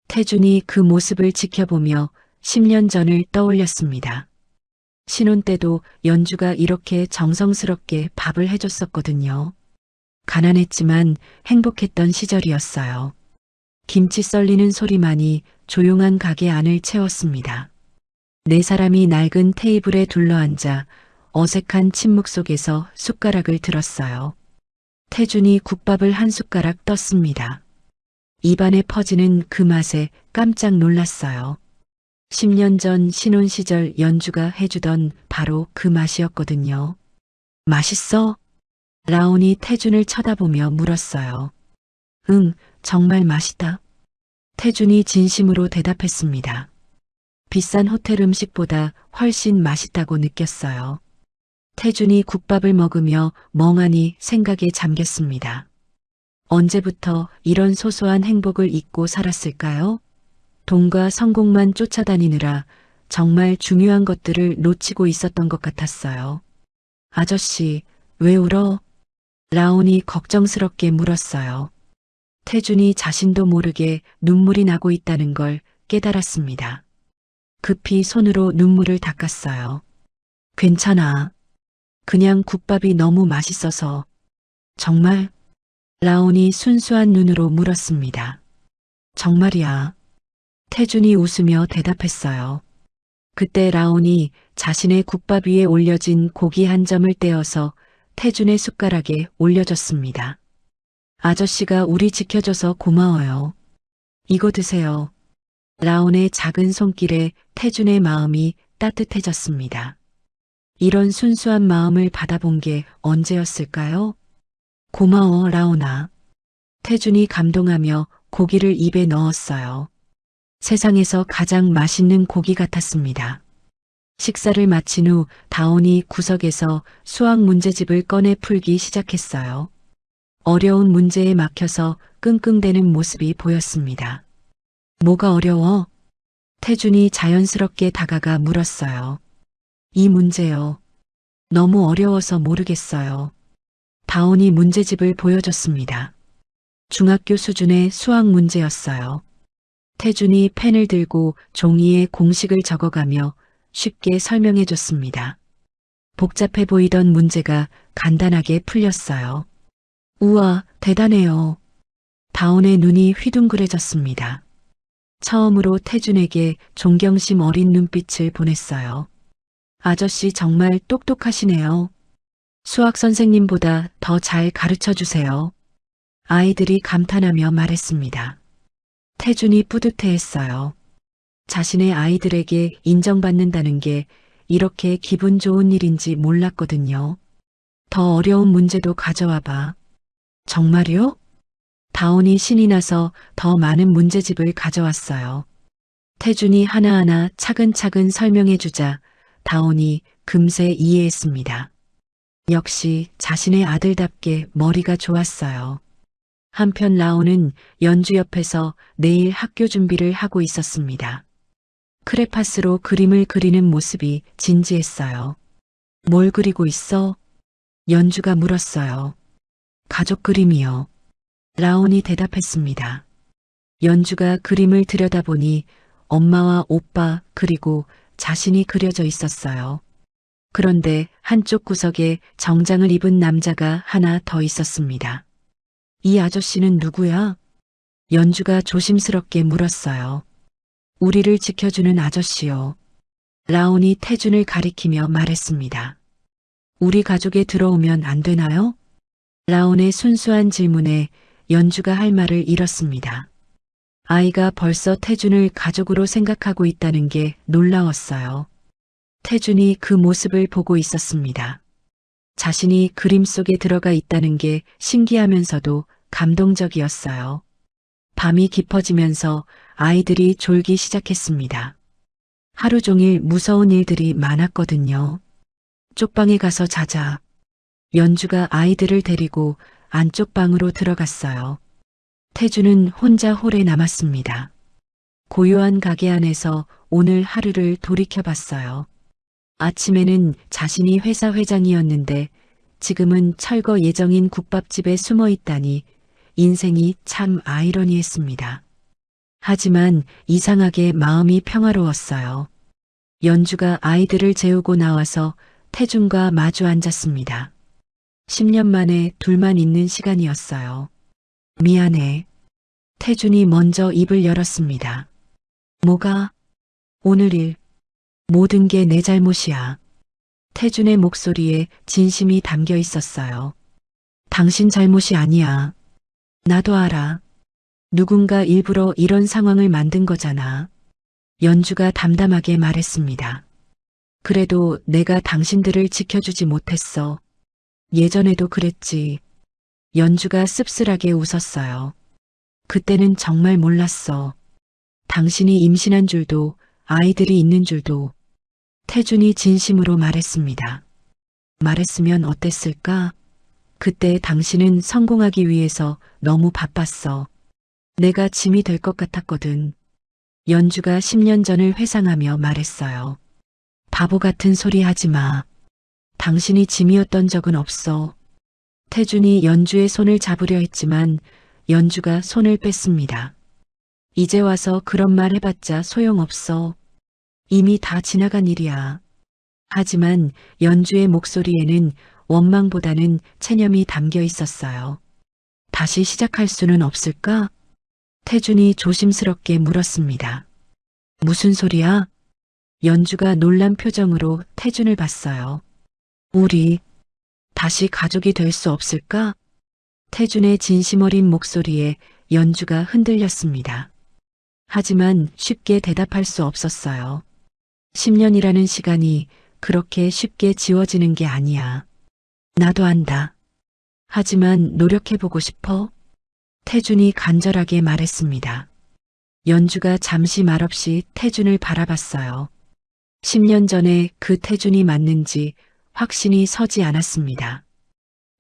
Speaker 1: 태준이 그 모습을 지켜보며 10년 전을 떠올렸습니다. 신혼 때도 연주가 이렇게 정성스럽게 밥을 해줬었거든요. 가난했지만 행복했던 시절이었어요. 김치 썰리는 소리만이 조용한 가게 안을 채웠습니다. 네 사람이 낡은 테이블에 둘러앉아 어색한 침묵 속에서 숟가락을 들었어요. 태준이 국밥을 한 숟가락 떴습니다. 입안에 퍼지는 그 맛에 깜짝 놀랐어요. 10년 전 신혼 시절 연주가 해주던 바로 그 맛이었거든요. 맛있어? 라온이 태준을 쳐다보며 물었어요. 응, 정말 맛있다. 태준이 진심으로 대답했습니다. 비싼 호텔 음식보다 훨씬 맛있다고 느꼈어요. 태준이 국밥을 먹으며 멍하니 생각에 잠겼습니다. 언제부터 이런 소소한 행복을 잊고 살았을까요? 돈과 성공만 쫓아다니느라 정말 중요한 것들을 놓치고 있었던 것 같았어요. 아저씨, 왜 울어? 라온이 걱정스럽게 물었어요. 태준이 자신도 모르게 눈물이 나고 있다는 걸 깨달았습니다. 급히 손으로 눈물을 닦았어요. 괜찮아. 그냥 국밥이 너무 맛있어서. 정말? 라온이 순수한 눈으로 물었습니다. 정말이야. 태준이 웃으며 대답했어요. 그때 라온이 자신의 국밥 위에 올려진 고기 한 점을 떼어서 태준의 숟가락에 올려줬습니다. 아저씨가 우리 지켜줘서 고마워요. 이거 드세요. 라온의 작은 손길에 태준의 마음이 따뜻해졌습니다. 이런 순수한 마음을 받아본 게 언제였을까요? 고마워, 라온아. 태준이 감동하며 고기를 입에 넣었어요. 세상에서 가장 맛있는 고기 같았습니다. 식사를 마친 후 다온이 구석에서 수학 문제집을 꺼내 풀기 시작했어요. 어려운 문제에 막혀서 끙끙대는 모습이 보였습니다. 뭐가 어려워? 태준이 자연스럽게 다가가 물었어요. 이 문제요. 너무 어려워서 모르겠어요. 다온이 문제집을 보여줬습니다. 중학교 수준의 수학 문제였어요. 태준이 펜을 들고 종이에 공식을 적어가며 쉽게 설명해 줬습니다. 복잡해 보이던 문제가 간단하게 풀렸어요. 우와, 대단해요. 다온의 눈이 휘둥그레졌습니다. 처음으로 태준에게 존경심 어린 눈빛을 보냈어요. 아저씨 정말 똑똑하시네요. 수학 선생님보다 더 잘 가르쳐 주세요. 아이들이 감탄하며 말했습니다. 태준이 뿌듯해했어요. 자신의 아이들에게 인정받는다는 게 이렇게 기분 좋은 일인지 몰랐거든요. 더 어려운 문제도 가져와 봐. 정말요? 다온이 신이 나서 더 많은 문제집을 가져왔어요. 태준이 하나하나 차근차근 설명해 주자 다온이 금세 이해했습니다. 역시 자신의 아들답게 머리가 좋았어요. 한편 라온은 연주 옆에서 내일 학교 준비를 하고 있었습니다. 크레파스로 그림을 그리는 모습이 진지했어요. 뭘 그리고 있어? 연주가 물었어요. 가족 그림이요. 라온이 대답했습니다. 연주가 그림을 들여다보니 엄마와 오빠 그리고 자신이 그려져 있었어요. 그런데 한쪽 구석에 정장을 입은 남자가 하나 더 있었습니다. 이 아저씨는 누구야? 연주가 조심스럽게 물었어요. 우리를 지켜주는 아저씨요. 라온이 태준을 가리키며 말했습니다. 우리 가족에 들어오면 안 되나요? 라온의 순수한 질문에 연주가 할 말을 잃었습니다. 아이가 벌써 태준을 가족으로 생각하고 있다는 게 놀라웠어요. 태준이 그 모습을 보고 있었습니다. 자신이 그림 속에 들어가 있다는 게 신기하면서도 감동적이었어요. 밤이 깊어지면서 아이들이 졸기 시작했습니다. 하루 종일 무서운 일들이 많았거든요. 쪽방에 가서 자자. 연주가 아이들을 데리고 안쪽 방으로 들어갔어요. 태준은 혼자 홀에 남았습니다. 고요한 가게 안에서 오늘 하루를 돌이켜봤어요. 아침에는 자신이 회사 회장이었는데 지금은 철거 예정인 국밥집에 숨어 있다니 인생이 참 아이러니했습니다. 하지만 이상하게 마음이 평화로웠어요. 연주가 아이들을 재우고 나와서 태준과 마주 앉았습니다. 10년 만에 둘만 있는 시간이었어요. 미안해. 태준이 먼저 입을 열었습니다. 뭐가? 오늘 일. 모든 게 내 잘못이야. 태준의 목소리에 진심이 담겨 있었어요. 당신 잘못이 아니야. 나도 알아. 누군가 일부러 이런 상황을 만든 거잖아. 연주가 담담하게 말했습니다. 그래도 내가 당신들을 지켜주지 못했어. 예전에도 그랬지. 연주가 씁쓸하게 웃었어요. 그때는 정말 몰랐어. 당신이 임신한 줄도 아이들이 있는 줄도. 태준이 진심으로 말했습니다. 말했으면 어땠을까? 그때 당신은 성공하기 위해서 너무 바빴어. 내가 짐이 될 것 같았거든. 연주가 10년 전을 회상하며 말했어요. 바보 같은 소리 하지 마. 당신이 짐이었던 적은 없어. 태준이 연주의 손을 잡으려 했지만 연주가 손을 뺐습니다. 이제 와서 그런 말 해봤자 소용없어. 이미 다 지나간 일이야. 하지만 연주의 목소리에는 원망보다는 체념이 담겨 있었어요. 다시 시작할 수는 없을까? 태준이 조심스럽게 물었습니다. 무슨 소리야? 연주가 놀란 표정으로 태준을 봤어요. 우리 다시 가족이 될 수 없을까? 태준의 진심 어린 목소리에 연주가 흔들렸습니다. 하지만 쉽게 대답할 수 없었어요. 10년이라는 시간이 그렇게 쉽게 지워지는 게 아니야. 나도 안다. 하지만 노력해보고 싶어? 태준이 간절하게 말했습니다. 연주가 잠시 말없이 태준을 바라봤어요. 10년 전에 그 태준이 맞는지 확신이 서지 않았습니다.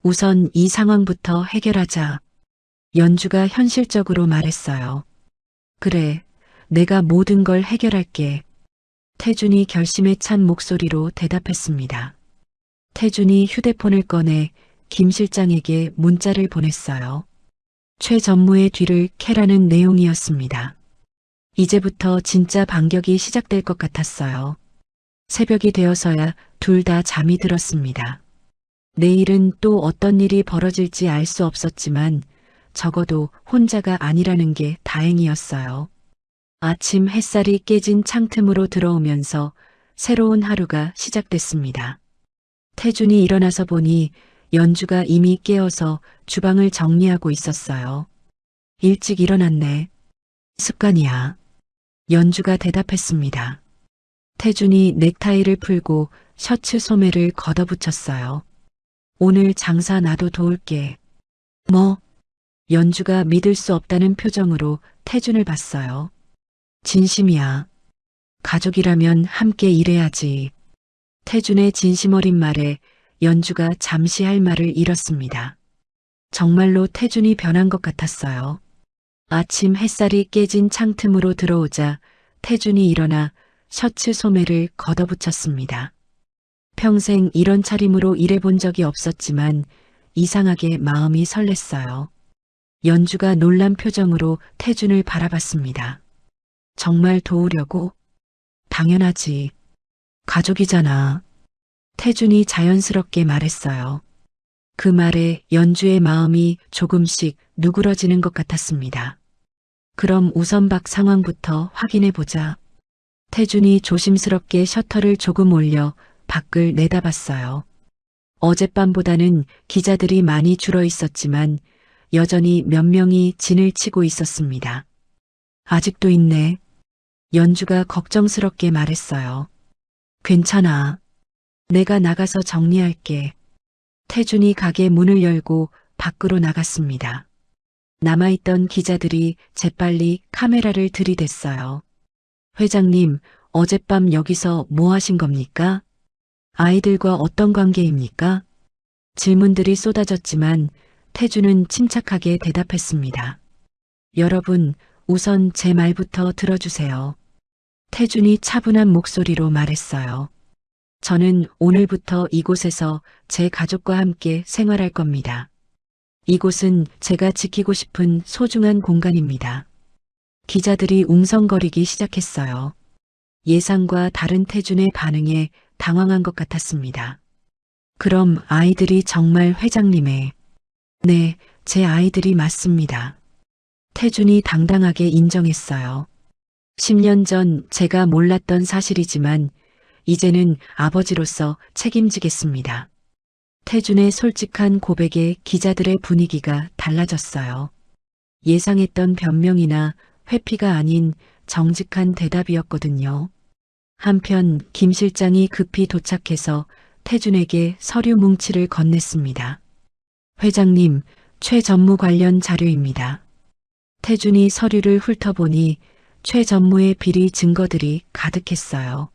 Speaker 1: 우선 이 상황부터 해결하자. 연주가 현실적으로 말했어요. 그래, 내가 모든 걸 해결할게. 태준이 결심에 찬 목소리로 대답했습니다. 태준이 휴대폰을 꺼내 김 실장에게 문자를 보냈어요. 최 전무의 뒤를 캐라는 내용이었습니다. 이제부터 진짜 반격이 시작될 것 같았어요. 새벽이 되어서야 둘 다 잠이 들었습니다. 내일은 또 어떤 일이 벌어질지 알 수 없었지만 적어도 혼자가 아니라는 게 다행이었어요. 아침 햇살이 깨진 창틈으로 들어오면서 새로운 하루가 시작됐습니다. 태준이 일어나서 보니 연주가 이미 깨어서 주방을 정리하고 있었어요. 일찍 일어났네. 습관이야. 연주가 대답했습니다. 태준이 넥타이를 풀고 셔츠 소매를 걷어붙였어요. 오늘 장사 나도 도울게. 뭐? 연주가 믿을 수 없다는 표정으로 태준을 봤어요. 진심이야. 가족이라면 함께 일해야지. 태준의 진심 어린 말에 연주가 잠시 할 말을 잃었습니다. 정말로 태준이 변한 것 같았어요. 아침 햇살이 깨진 창틈으로 들어오자 태준이 일어나 셔츠 소매를 걷어붙였습니다. 평생 이런 차림으로 일해본 적이 없었지만 이상하게 마음이 설렜어요. 연주가 놀란 표정으로 태준을 바라봤습니다. 정말 도우려고? 당연하지. 가족이잖아. 태준이 자연스럽게 말했어요. 그 말에 연주의 마음이 조금씩 누그러지는 것 같았습니다. 그럼 우선 밖 상황부터 확인해 보자. 태준이 조심스럽게 셔터를 조금 올려 밖을 내다봤어요. 어젯밤보다는 기자들이 많이 줄어 있었지만 여전히 몇 명이 진을 치고 있었습니다. 아직도 있네. 연주가 걱정스럽게 말했어요. 괜찮아. 내가 나가서 정리할게. 태준이 가게 문을 열고 밖으로 나갔습니다. 남아있던 기자들이 재빨리 카메라를 들이댔어요. 회장님, 어젯밤 여기서 뭐 하신 겁니까? 아이들과 어떤 관계입니까? 질문들이 쏟아졌지만 태준은 침착하게 대답했습니다. 여러분, 우선 제 말부터 들어주세요. 태준이 차분한 목소리로 말했어요. 저는 오늘부터 이곳에서 제 가족과 함께 생활할 겁니다. 이곳은 제가 지키고 싶은 소중한 공간입니다. 기자들이 웅성거리기 시작했어요. 예상과 다른 태준의 반응에 당황한 것 같았습니다. 그럼 아이들이 정말 회장님의... 네, 제 아이들이 맞습니다. 태준이 당당하게 인정했어요. 10년 전 제가 몰랐던 사실이지만 이제는 아버지로서 책임지겠습니다. 태준의 솔직한 고백에 기자들의 분위기가 달라졌어요. 예상했던 변명이나 회피가 아닌 정직한 대답이었거든요. 한편 김 실장이 급히 도착해서 태준에게 서류 뭉치를 건넸습니다. 회장님, 최 전무 관련 자료입니다. 태준이 서류를 훑어보니 최 전무의 비리 증거들이 가득했어요.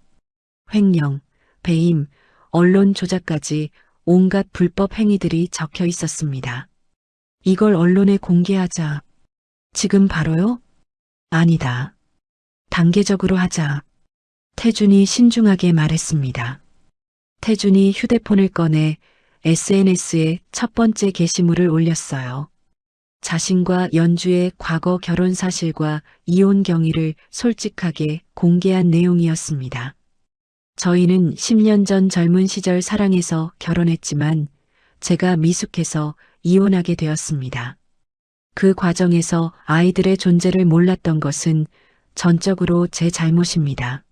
Speaker 1: 횡령, 배임, 언론 조작까지 온갖 불법 행위들이 적혀 있었습니다. 이걸 언론에 공개하자. 지금 바로요? 아니다. 단계적으로 하자. 태준이 신중하게 말했습니다. 태준이 휴대폰을 꺼내 SNS에 첫 번째 게시물을 올렸어요. 자신과 연주의 과거 결혼 사실과 이혼 경위를 솔직하게 공개한 내용이었습니다. 저희는 10년 전 젊은 시절 사랑해서 결혼했지만 제가 미숙해서 이혼하게 되었습니다. 그 과정에서 아이들의 존재를 몰랐던 것은 전적으로 제 잘못입니다.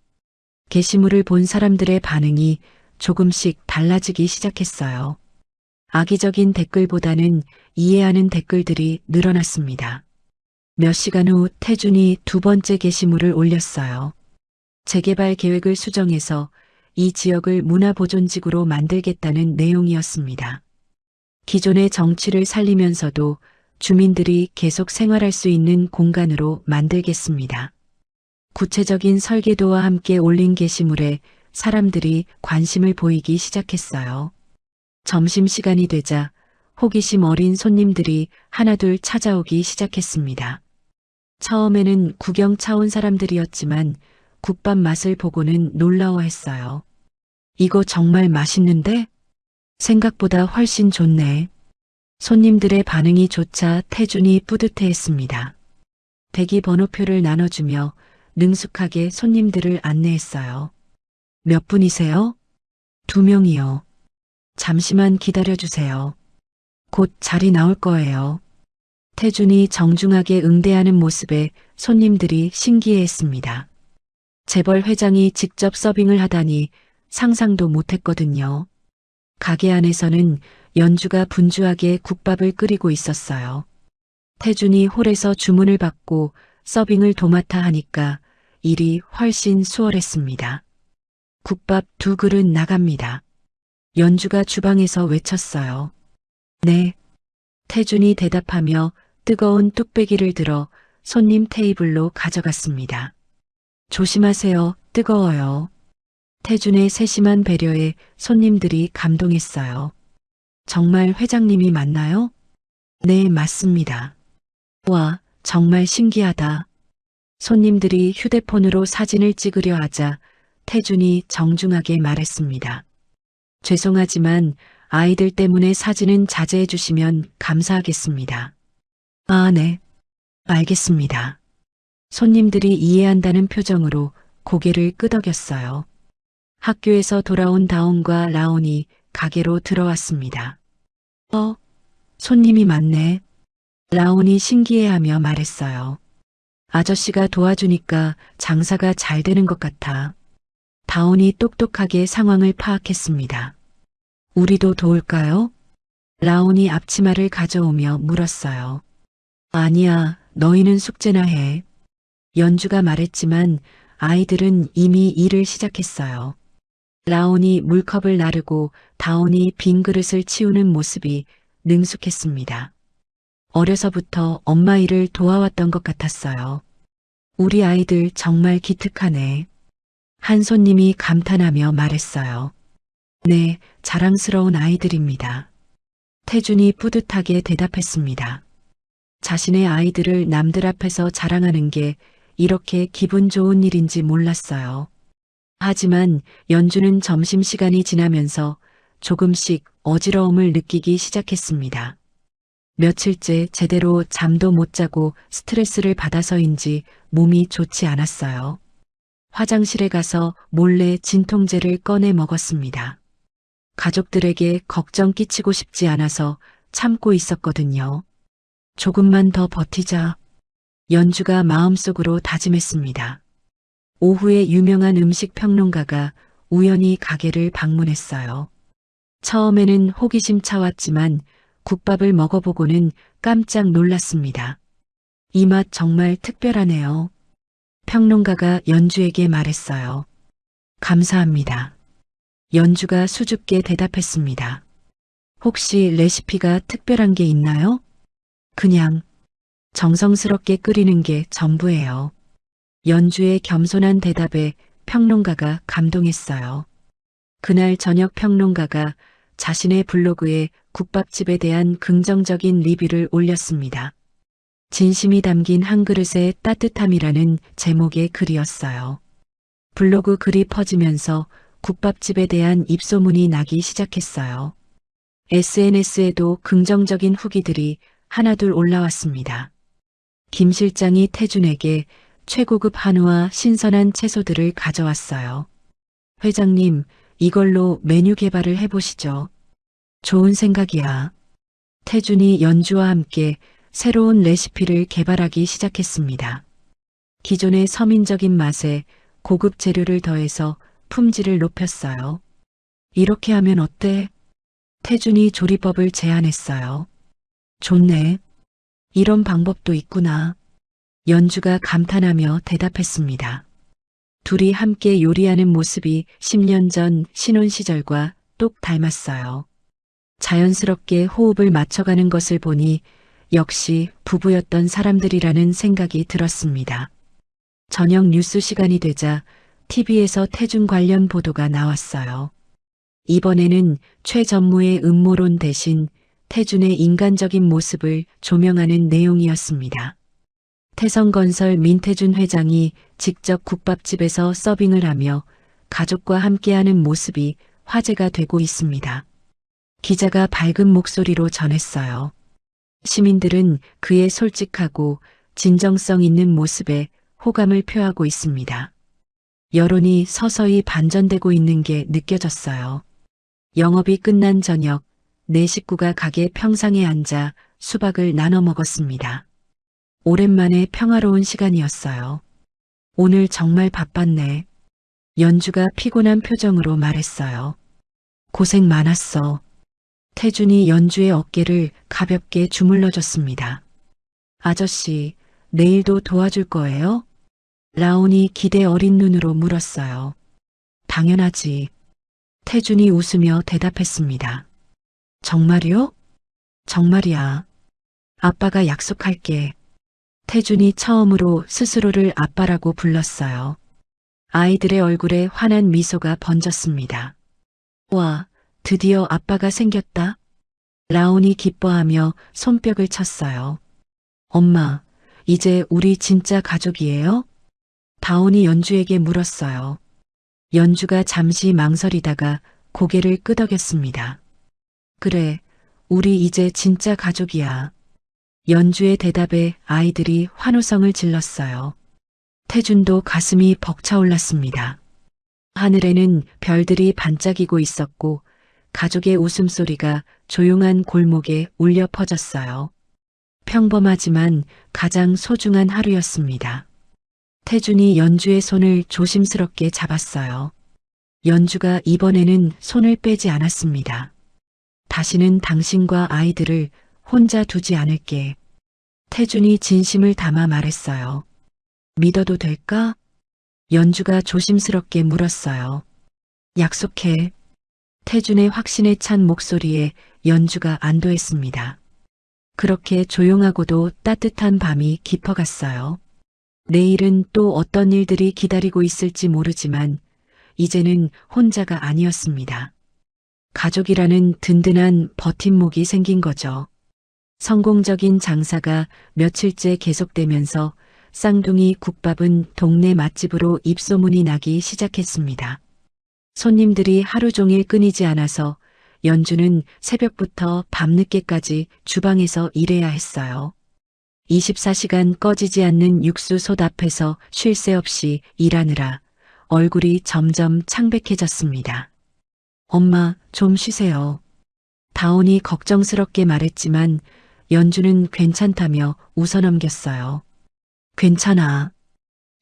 Speaker 1: 게시물을 본 사람들의 반응이 조금씩 달라지기 시작했어요. 악의적인 댓글보다는 이해하는 댓글들이 늘어났습니다. 몇 시간 후 태준이 두 번째 게시물을 올렸어요. 재개발 계획을 수정해서 이 지역을 문화보존지구로 만들겠다는 내용이었습니다. 기존의 정취를 살리면서도 주민들이 계속 생활할 수 있는 공간으로 만들겠습니다. 구체적인 설계도와 함께 올린 게시물에 사람들이 관심을 보이기 시작했어요. 점심시간이 되자 호기심 어린 손님들이 하나둘 찾아오기 시작했습니다. 처음에는 구경 차온 사람들이었지만 국밥 맛을 보고는 놀라워했어요. 이거 정말 맛있는데? 생각보다 훨씬 좋네. 손님들의 반응이 좋자 태준이 뿌듯해했습니다. 대기 번호표를 나눠주며 능숙하게 손님들을 안내했어요. 몇 분이세요? 2명이요. 잠시만 기다려주세요. 곧 자리 나올 거예요. 태준이 정중하게 응대하는 모습에 손님들이 신기해했습니다. 재벌 회장이 직접 서빙을 하다니 상상도 못했거든요. 가게 안에서는 연주가 분주하게 국밥을 끓이고 있었어요. 태준이 홀에서 주문을 받고 서빙을 도맡아 하니까 일이 훨씬 수월했습니다. 국밥 2그릇 나갑니다. 연주가 주방에서 외쳤어요. 네. 태준이 대답하며 뜨거운 뚝배기를 들어 손님 테이블로 가져갔습니다. 조심하세요. 뜨거워요. 태준의 세심한 배려에 손님들이 감동했어요. 정말 회장님이 맞나요? 네, 맞습니다. 와, 정말 신기하다. 손님들이 휴대폰으로 사진을 찍으려 하자 태준이 정중하게 말했습니다. 죄송하지만 아이들 때문에 사진은 자제해 주시면 감사하겠습니다. 아, 네. 알겠습니다. 손님들이 이해한다는 표정으로 고개를 끄덕였어요. 학교에서 돌아온 다온과 라온이 가게로 들어왔습니다. 손님이 많네. 라온이 신기해하며 말했어요. 아저씨가 도와주니까 장사가 잘 되는 것 같아. 다온이 똑똑하게 상황을 파악했습니다. 우리도 도울까요? 라온이 앞치마를 가져오며 물었어요. 아니야, 너희는 숙제나 해. 연주가 말했지만 아이들은 이미 일을 시작했어요. 라온이 물컵을 나르고 다온이 빈 그릇을 치우는 모습이 능숙했습니다. 어려서부터 엄마 일을 도와왔던 것 같았어요. 우리 아이들 정말 기특하네. 한 손님이 감탄하며 말했어요. 네, 자랑스러운 아이들입니다. 태준이 뿌듯하게 대답했습니다. 자신의 아이들을 남들 앞에서 자랑하는 게 이렇게 기분 좋은 일인지 몰랐어요. 하지만 연주는 점심시간이 지나면서 조금씩 어지러움을 느끼기 시작했습니다. 며칠째 제대로 잠도 못 자고 스트레스를 받아서인지 몸이 좋지 않았어요. 화장실에 가서 몰래 진통제를 꺼내 먹었습니다. 가족들에게 걱정 끼치고 싶지 않아서 참고 있었거든요. 조금만 더 버티자. 연주가 마음속으로 다짐했습니다. 오후에 유명한 음식 평론가가 우연히 가게를 방문했어요. 처음에는 호기심 차왔지만 국밥을 먹어보고는 깜짝 놀랐습니다. 이 맛 정말 특별하네요. 평론가가 연주에게 말했어요. 감사합니다. 연주가 수줍게 대답했습니다. 혹시 레시피가 특별한 게 있나요? 그냥 정성스럽게 끓이는 게 전부예요. 연주의 겸손한 대답에 평론가가 감동했어요. 그날 저녁 평론가가 자신의 블로그에 국밥집에 대한 긍정적인 리뷰를 올렸습니다. 진심이 담긴 한 그릇의 따뜻함이라는 제목의 글이었어요. 블로그 글이 퍼지면서 국밥집에 대한 입소문이 나기 시작했어요. SNS에도 긍정적인 후기들이 하나둘 올라왔습니다. 김 실장이 태준에게 최고급 한우와 신선한 채소들을 가져왔어요. 회장님, 이걸로 메뉴 개발을 해보시죠. 좋은 생각이야. 태준이 연주와 함께 새로운 레시피를 개발하기 시작했습니다. 기존의 서민적인 맛에 고급 재료를 더해서 품질을 높였어요. 이렇게 하면 어때? 태준이 조리법을 제안했어요. 좋네. 이런 방법도 있구나. 연주가 감탄하며 대답했습니다. 둘이 함께 요리하는 모습이 10년 전 신혼 시절과 똑 닮았어요. 자연스럽게 호흡을 맞춰가는 것을 보니 역시 부부였던 사람들이라는 생각이 들었습니다. 저녁 뉴스 시간이 되자 TV에서 태준 관련 보도가 나왔어요. 이번에는 최전무의 음모론 대신 태준의 인간적인 모습을 조명하는 내용이었습니다. 태성건설 민태준 회장이 직접 국밥집에서 서빙을 하며 가족과 함께하는 모습이 화제가 되고 있습니다. 기자가 밝은 목소리로 전했어요. 시민들은 그의 솔직하고 진정성 있는 모습에 호감을 표하고 있습니다. 여론이 서서히 반전되고 있는 게 느껴졌어요. 영업이 끝난 저녁, 네 식구가 가게 평상에 앉아 수박을 나눠 먹었습니다. 오랜만에 평화로운 시간이었어요. 오늘 정말 바빴네. 연주가 피곤한 표정으로 말했어요. 고생 많았어. 태준이 연주의 어깨를 가볍게 주물러줬습니다. 아저씨, 내일도 도와줄 거예요? 라온이 기대 어린 눈으로 물었어요. 당연하지. 태준이 웃으며 대답했습니다. 정말이요? 정말이야. 아빠가 약속할게. 태준이 처음으로 스스로를 아빠라고 불렀어요. 아이들의 얼굴에 환한 미소가 번졌습니다. 와, 드디어 아빠가 생겼다. 라온이 기뻐하며 손뼉을 쳤어요. 엄마, 이제 우리 진짜 가족이에요? 다온이 연주에게 물었어요. 연주가 잠시 망설이다가 고개를 끄덕였습니다. 그래, 우리 이제 진짜 가족이야. 연주의 대답에 아이들이 환호성을 질렀어요. 태준도 가슴이 벅차올랐습니다. 하늘에는 별들이 반짝이고 있었고 가족의 웃음소리가 조용한 골목에 울려 퍼졌어요. 평범하지만 가장 소중한 하루였습니다. 태준이 연주의 손을 조심스럽게 잡았어요. 연주가 이번에는 손을 빼지 않았습니다. 다시는 당신과 아이들을 혼자 두지 않을게. 태준이 진심을 담아 말했어요. 믿어도 될까? 연주가 조심스럽게 물었어요. 약속해. 태준의 확신에 찬 목소리에 연주가 안도했습니다. 그렇게 조용하고도 따뜻한 밤이 깊어갔어요. 내일은 또 어떤 일들이 기다리고 있을지 모르지만 이제는 혼자가 아니었습니다. 가족이라는 든든한 버팀목이 생긴 거죠. 성공적인 장사가 며칠째 계속되면서 쌍둥이 국밥은 동네 맛집으로 입소문이 나기 시작했습니다. 손님들이 하루 종일 끊이지 않아서 연주는 새벽부터 밤늦게까지 주방에서 일해야 했어요. 24시간 꺼지지 않는 육수솥 앞에서 쉴 새 없이 일하느라 얼굴이 점점 창백해졌습니다. 엄마, 좀 쉬세요. 다온이 걱정스럽게 말했지만 연주는 괜찮다며 웃어넘겼어요. 괜찮아.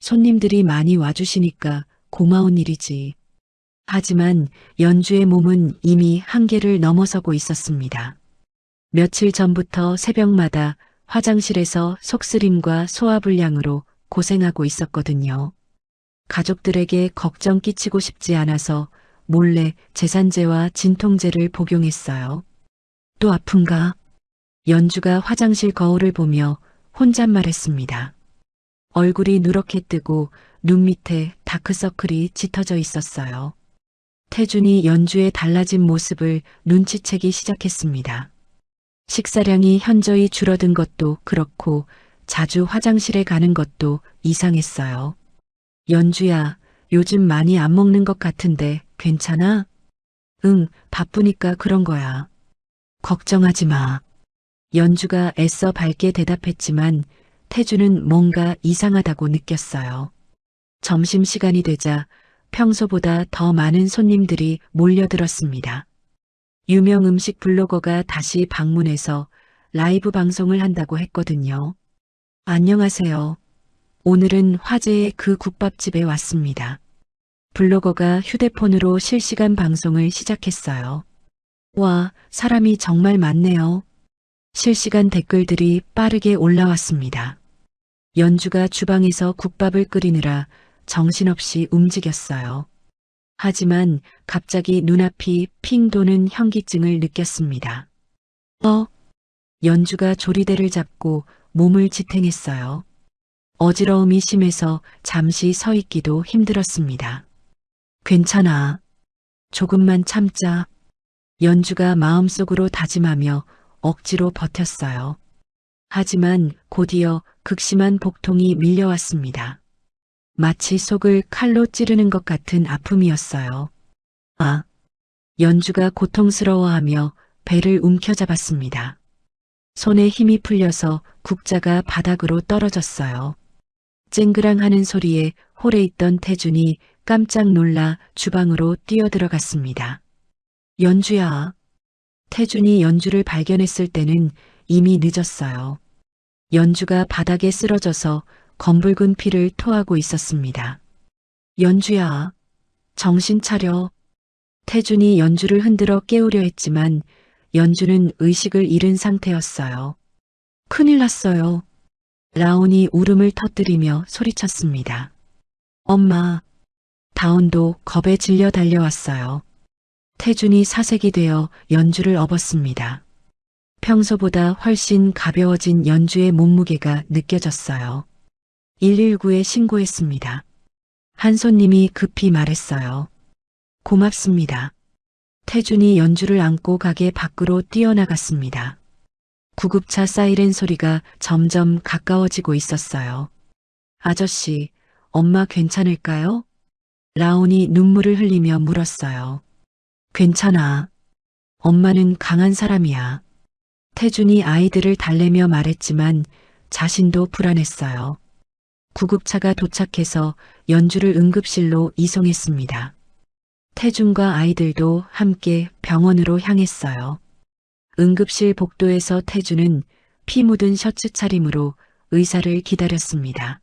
Speaker 1: 손님들이 많이 와주시니까 고마운 일이지. 하지만 연주의 몸은 이미 한계를 넘어서고 있었습니다. 며칠 전부터 새벽마다 화장실에서 속쓰림과 소화불량으로 고생하고 있었거든요. 가족들에게 걱정 끼치고 싶지 않아서 몰래 제산제와 진통제를 복용했어요. 또 아픈가? 연주가 화장실 거울을 보며 혼잣말했습니다. 얼굴이 누렇게 뜨고 눈 밑에 다크서클이 짙어져 있었어요. 태준이 연주의 달라진 모습을 눈치채기 시작했습니다. 식사량이 현저히 줄어든 것도 그렇고 자주 화장실에 가는 것도 이상했어요. 연주야, 요즘 많이 안 먹는 것 같은데 괜찮아? 응, 바쁘니까 그런 거야. 걱정하지 마. 연주가 애써 밝게 대답했지만 태주는 뭔가 이상하다고 느꼈어요. 점심시간이 되자 평소보다 더 많은 손님들이 몰려들었습니다. 유명 음식 블로거가 다시 방문해서 라이브 방송을 한다고 했거든요. 안녕하세요. 오늘은 화제의 그 국밥집에 왔습니다. 블로거가 휴대폰으로 실시간 방송을 시작했어요. 와, 사람이 정말 많네요. 실시간 댓글들이 빠르게 올라왔습니다. 연주가 주방에서 국밥을 끓이느라 정신없이 움직였어요. 하지만 갑자기 눈앞이 핑 도는 현기증을 느꼈습니다. 연주가 조리대를 잡고 몸을 지탱했어요. 어지러움이 심해서 잠시 서 있기도 힘들었습니다. 괜찮아. 조금만 참자. 연주가 마음속으로 다짐하며 억지로 버텼어요. 하지만 곧이어 극심한 복통이 밀려왔습니다. 마치 속을 칼로 찌르는 것 같은 아픔이었어요. 아! 연주가 고통스러워하며 배를 움켜잡았습니다. 손에 힘이 풀려서 국자가 바닥으로 떨어졌어요. 쨍그랑하는 소리에 홀에 있던 태준이 깜짝 놀라 주방으로 뛰어들어갔습니다. 연주야. 태준이 연주를 발견했을 때는 이미 늦었어요. 연주가 바닥에 쓰러져서 검붉은 피를 토하고 있었습니다. 연주야, 정신 차려. 태준이 연주를 흔들어 깨우려 했지만 연주는 의식을 잃은 상태였어요. 큰일 났어요. 라온이 울음을 터뜨리며 소리쳤습니다. 엄마, 다온도 겁에 질려 달려왔어요. 태준이 사색이 되어 연주를 업었습니다. 평소보다 훨씬 가벼워진 연주의 몸무게가 느껴졌어요. 119에 신고했습니다. 한 손님이 급히 말했어요. 고맙습니다. 태준이 연주를 안고 가게 밖으로 뛰어나갔습니다. 구급차 사이렌 소리가 점점 가까워지고 있었어요. 아저씨, 엄마 괜찮을까요? 라온이 눈물을 흘리며 물었어요. 괜찮아. 엄마는 강한 사람이야. 태준이 아이들을 달래며 말했지만 자신도 불안했어요. 구급차가 도착해서 연주를 응급실로 이송했습니다. 태준과 아이들도 함께 병원으로 향했어요. 응급실 복도에서 태준은 피 묻은 셔츠 차림으로 의사를 기다렸습니다.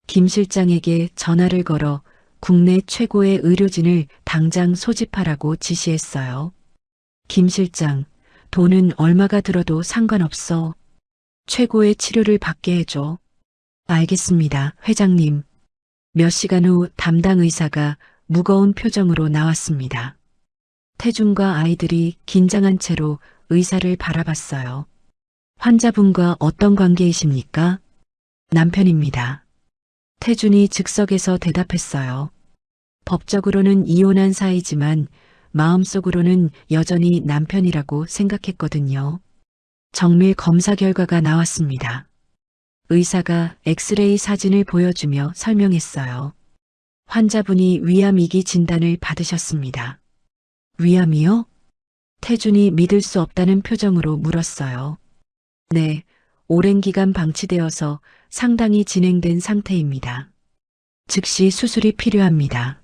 Speaker 1: 김 실장에게 전화를 걸어 국내 최고의 의료진을 당장 소집하라고 지시했어요. 김 실장, 돈은 얼마가 들어도 상관없어. 최고의 치료를 받게 해줘. 알겠습니다, 회장님. 몇 시간 후 담당 의사가 무거운 표정으로 나왔습니다. 태준과 아이들이 긴장한 채로 의사를 바라봤어요. 환자분과 어떤 관계이십니까? 남편입니다. 태준이 즉석에서 대답했어요. 법적으로는 이혼한 사이지만 마음속으로는 여전히 남편이라고 생각했거든요. 정밀 검사 결과가 나왔습니다. 의사가 엑스레이 사진을 보여주며 설명했어요. 환자분이 위암2기 진단을 받으셨습니다. 위암이요? 태준이 믿을 수 없다는 표정으로 물었어요. 네, 오랜 기간 방치되어서 상당히 진행된 상태입니다. 즉시 수술이 필요합니다.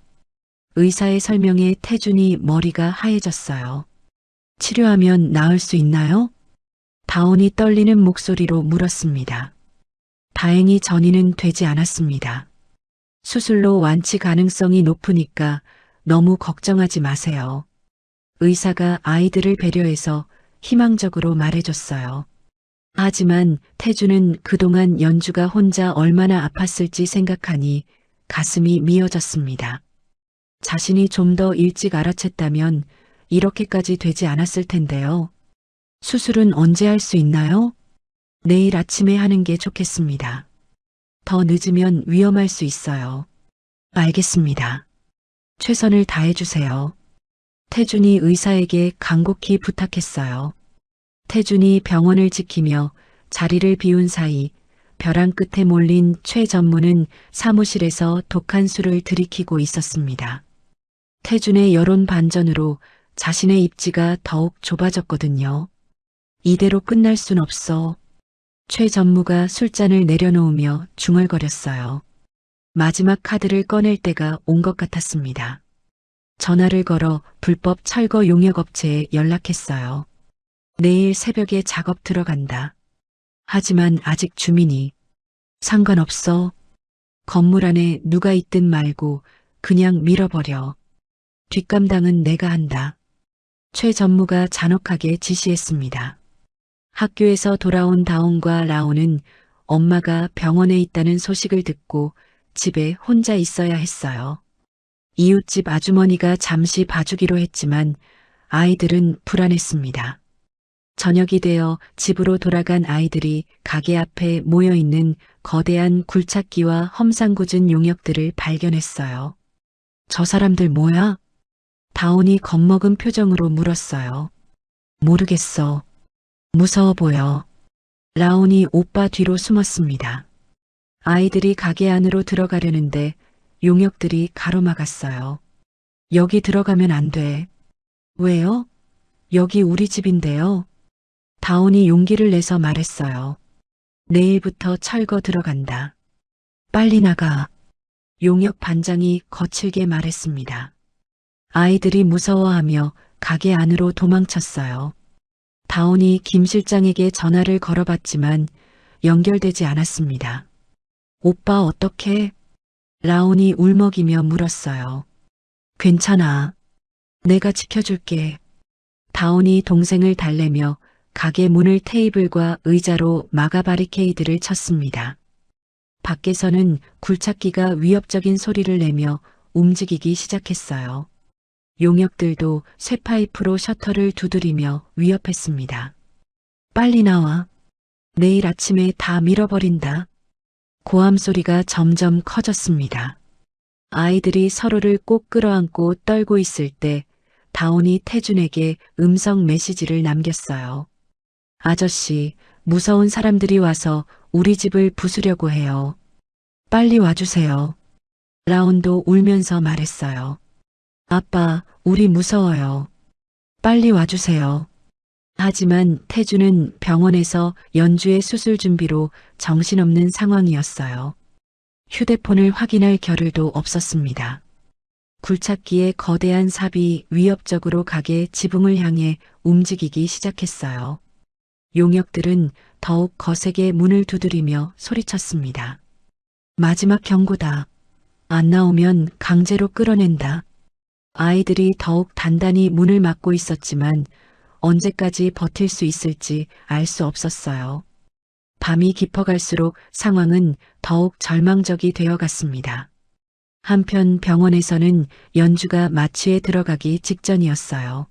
Speaker 1: 의사의 설명에 태준이 머리가 하얘졌어요. 치료하면 나을 수 있나요? 다온이 떨리는 목소리로 물었습니다. 다행히 전이는 되지 않았습니다. 수술로 완치 가능성이 높으니까 너무 걱정하지 마세요. 의사가 아이들을 배려해서 희망적으로 말해줬어요. 하지만 태준은 그동안 연주가 혼자 얼마나 아팠을지 생각하니 가슴이 미어졌습니다. 자신이 좀 더 일찍 알아챘다면 이렇게까지 되지 않았을 텐데요. 수술은 언제 할 수 있나요? 내일 아침에 하는 게 좋겠습니다. 더 늦으면 위험할 수 있어요. 알겠습니다. 최선을 다해주세요. 태준이 의사에게 간곡히 부탁했어요. 태준이 병원을 지키며 자리를 비운 사이 벼랑 끝에 몰린 최 전무는 사무실에서 독한 술을 들이키고 있었습니다. 태준의 여론 반전으로 자신의 입지가 더욱 좁아졌거든요. 이대로 끝날 순 없어. 최 전무가 술잔을 내려놓으며 중얼거렸어요. 마지막 카드를 꺼낼 때가 온 것 같았습니다. 전화를 걸어 불법 철거 용역업체에 연락했어요. 내일 새벽에 작업 들어간다. 하지만 아직 주민이 상관없어. 건물 안에 누가 있든 말고 그냥 밀어버려. 뒷감당은 내가 한다. 최 전무가 잔혹하게 지시했습니다. 학교에서 돌아온 다온과 라온은 엄마가 병원에 있다는 소식을 듣고 집에 혼자 있어야 했어요. 이웃집 아주머니가 잠시 봐주기로 했지만 아이들은 불안했습니다. 저녁이 되어 집으로 돌아간 아이들이 가게 앞에 모여있는 거대한 굴착기와 험상궂은 용역들을 발견했어요. 저 사람들 뭐야? 다온이 겁먹은 표정으로 물었어요. 모르겠어. 무서워 보여. 라온이 오빠 뒤로 숨었습니다. 아이들이 가게 안으로 들어가려는데 용역들이 가로막았어요. 여기 들어가면 안 돼. 왜요? 여기 우리 집인데요. 다온이 용기를 내서 말했어요. 내일부터 철거 들어간다. 빨리 나가. 용역 반장이 거칠게 말했습니다. 아이들이 무서워하며 가게 안으로 도망쳤어요. 다온이 김 실장에게 전화를 걸어봤지만 연결되지 않았습니다. 오빠 어떡해? 라온이 울먹이며 물었어요. 괜찮아. 내가 지켜줄게. 다온이 동생을 달래며 가게 문을 테이블과 의자로 막아 바리케이드를 쳤습니다. 밖에서는 굴착기가 위협적인 소리를 내며 움직이기 시작했어요. 용역들도 쇠파이프로 셔터를 두드리며 위협했습니다. 빨리 나와. 내일 아침에 다 밀어버린다. 고함 소리가 점점 커졌습니다. 아이들이 서로를 꼭 끌어안고 떨고 있을 때 다온이 태준에게 음성 메시지를 남겼어요. 아저씨, 무서운 사람들이 와서 우리 집을 부수려고 해요. 빨리 와주세요. 라온도 울면서 말했어요. 아빠, 우리 무서워요. 빨리 와주세요. 하지만 태주는 병원에서 연주의 수술 준비로 정신없는 상황이었어요. 휴대폰을 확인할 겨를도 없었습니다. 굴착기의 거대한 삽이 위협적으로 가게 지붕을 향해 움직이기 시작했어요. 용역들은 더욱 거세게 문을 두드리며 소리쳤습니다. 마지막 경고다. 안 나오면 강제로 끌어낸다. 아이들이 더욱 단단히 문을 막고 있었지만 언제까지 버틸 수 있을지 알 수 없었어요. 밤이 깊어갈수록 상황은 더욱 절망적이 되어갔습니다. 한편 병원에서는 연주가 마취에 들어가기 직전이었어요.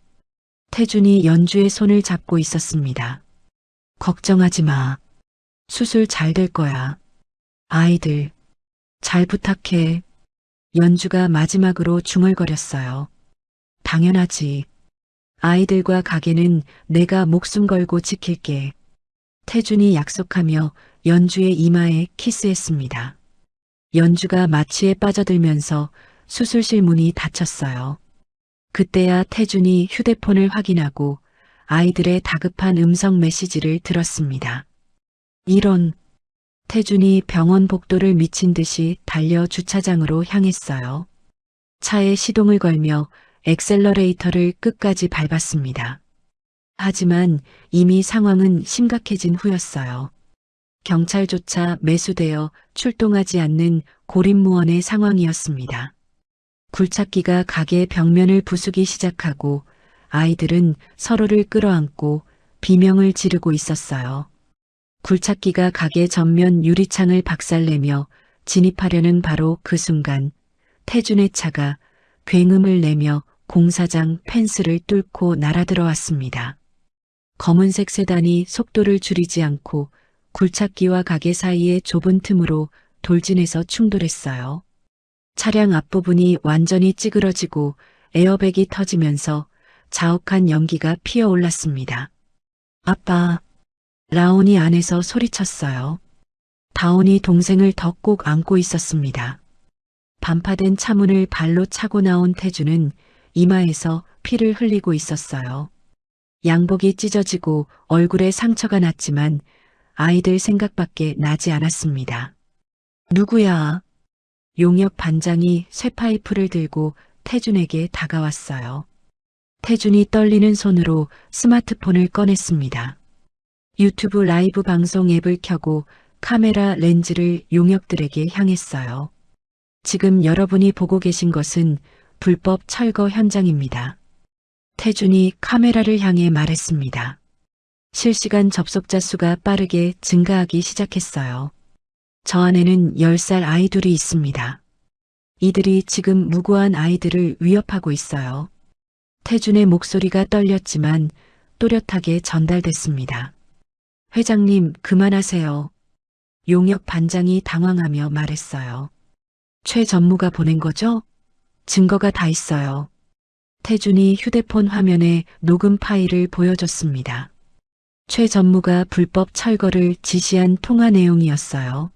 Speaker 1: 태준이 연주의 손을 잡고 있었습니다. 걱정하지 마. 수술 잘 될 거야. 아이들, 잘 부탁해. 연주가 마지막으로 중얼거렸어요. 당연하지. 아이들과 가게는 내가 목숨 걸고 지킬게. 태준이 약속하며 연주의 이마에 키스했습니다. 연주가 마취에 빠져들면서 수술실 문이 닫혔어요. 그때야 태준이 휴대폰을 확인하고 아이들의 다급한 음성 메시지를 들었습니다. 이런, 태준이 병원 복도를 미친 듯이 달려 주차장으로 향했어요. 차에 시동을 걸며 엑셀러레이터를 끝까지 밟았습니다. 하지만 이미 상황은 심각해진 후였어요. 경찰조차 매수되어 출동하지 않는 고립무원의 상황이었습니다. 굴착기가 가게 벽면을 부수기 시작하고 아이들은 서로를 끌어안고 비명을 지르고 있었어요. 굴착기가 가게 전면 유리창을 박살내며 진입하려는 바로 그 순간 태준의 차가 굉음을 내며 공사장 펜스를 뚫고 날아들어왔습니다. 검은색 세단이 속도를 줄이지 않고 굴착기와 가게 사이의 좁은 틈으로 돌진해서 충돌했어요. 차량 앞부분이 완전히 찌그러지고 에어백이 터지면서 자욱한 연기가 피어올랐습니다. 아빠, 라온이 안에서 소리쳤어요. 다온이 동생을 더 꼭 안고 있었습니다. 반파된 차문을 발로 차고 나온 태주는 이마에서 피를 흘리고 있었어요. 양복이 찢어지고 얼굴에 상처가 났지만 아이들 생각밖에 나지 않았습니다. 누구야? 용역 반장이 쇠파이프를 들고 태준에게 다가왔어요. 태준이 떨리는 손으로 스마트폰을 꺼냈습니다. 유튜브 라이브 방송 앱을 켜고 카메라 렌즈를 용역들에게 향했어요. 지금 여러분이 보고 계신 것은 불법 철거 현장입니다. 태준이 카메라를 향해 말했습니다. 실시간 접속자 수가 빠르게 증가하기 시작했어요. 저 안에는 10살 아이들이 있습니다. 이들이 지금 무고한 아이들을 위협하고 있어요. 태준의 목소리가 떨렸지만 또렷하게 전달됐습니다. 회장님, 그만하세요. 용역 반장이 당황하며 말했어요. 최 전무가 보낸 거죠? 증거가 다 있어요. 태준이 휴대폰 화면에 녹음 파일을 보여줬습니다. 최 전무가 불법 철거를 지시한 통화 내용이었어요.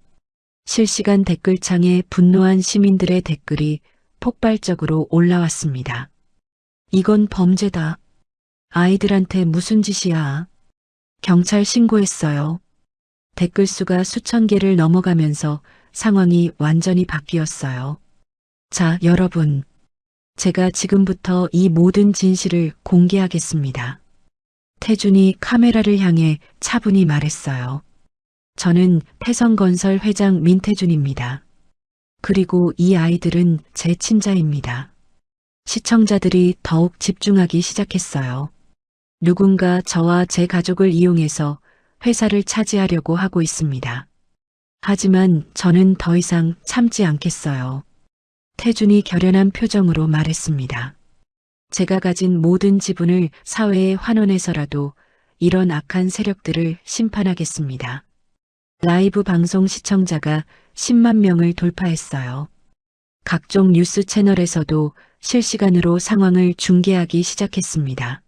Speaker 1: 실시간 댓글창에 분노한 시민들의 댓글이 폭발적으로 올라왔습니다. 이건 범죄다. 아이들한테 무슨 짓이야. 경찰 신고했어요. 댓글 수가 수천 개를 넘어가면서 상황이 완전히 바뀌었어요. 자, 여러분. 제가 지금부터 이 모든 진실을 공개하겠습니다. 태준이 카메라를 향해 차분히 말했어요. 저는 태성건설 회장 민태준입니다. 그리고 이 아이들은 제 친자입니다. 시청자들이 더욱 집중하기 시작했어요. 누군가 저와 제 가족을 이용해서 회사를 차지하려고 하고 있습니다. 하지만 저는 더 이상 참지 않겠어요. 태준이 결연한 표정으로 말했습니다. 제가 가진 모든 지분을 사회에 환원해서라도 이런 악한 세력들을 심판하겠습니다. 라이브 방송 시청자가 10만 명을 돌파했어요. 각종 뉴스 채널에서도 실시간으로 상황을 중계하기 시작했습니다.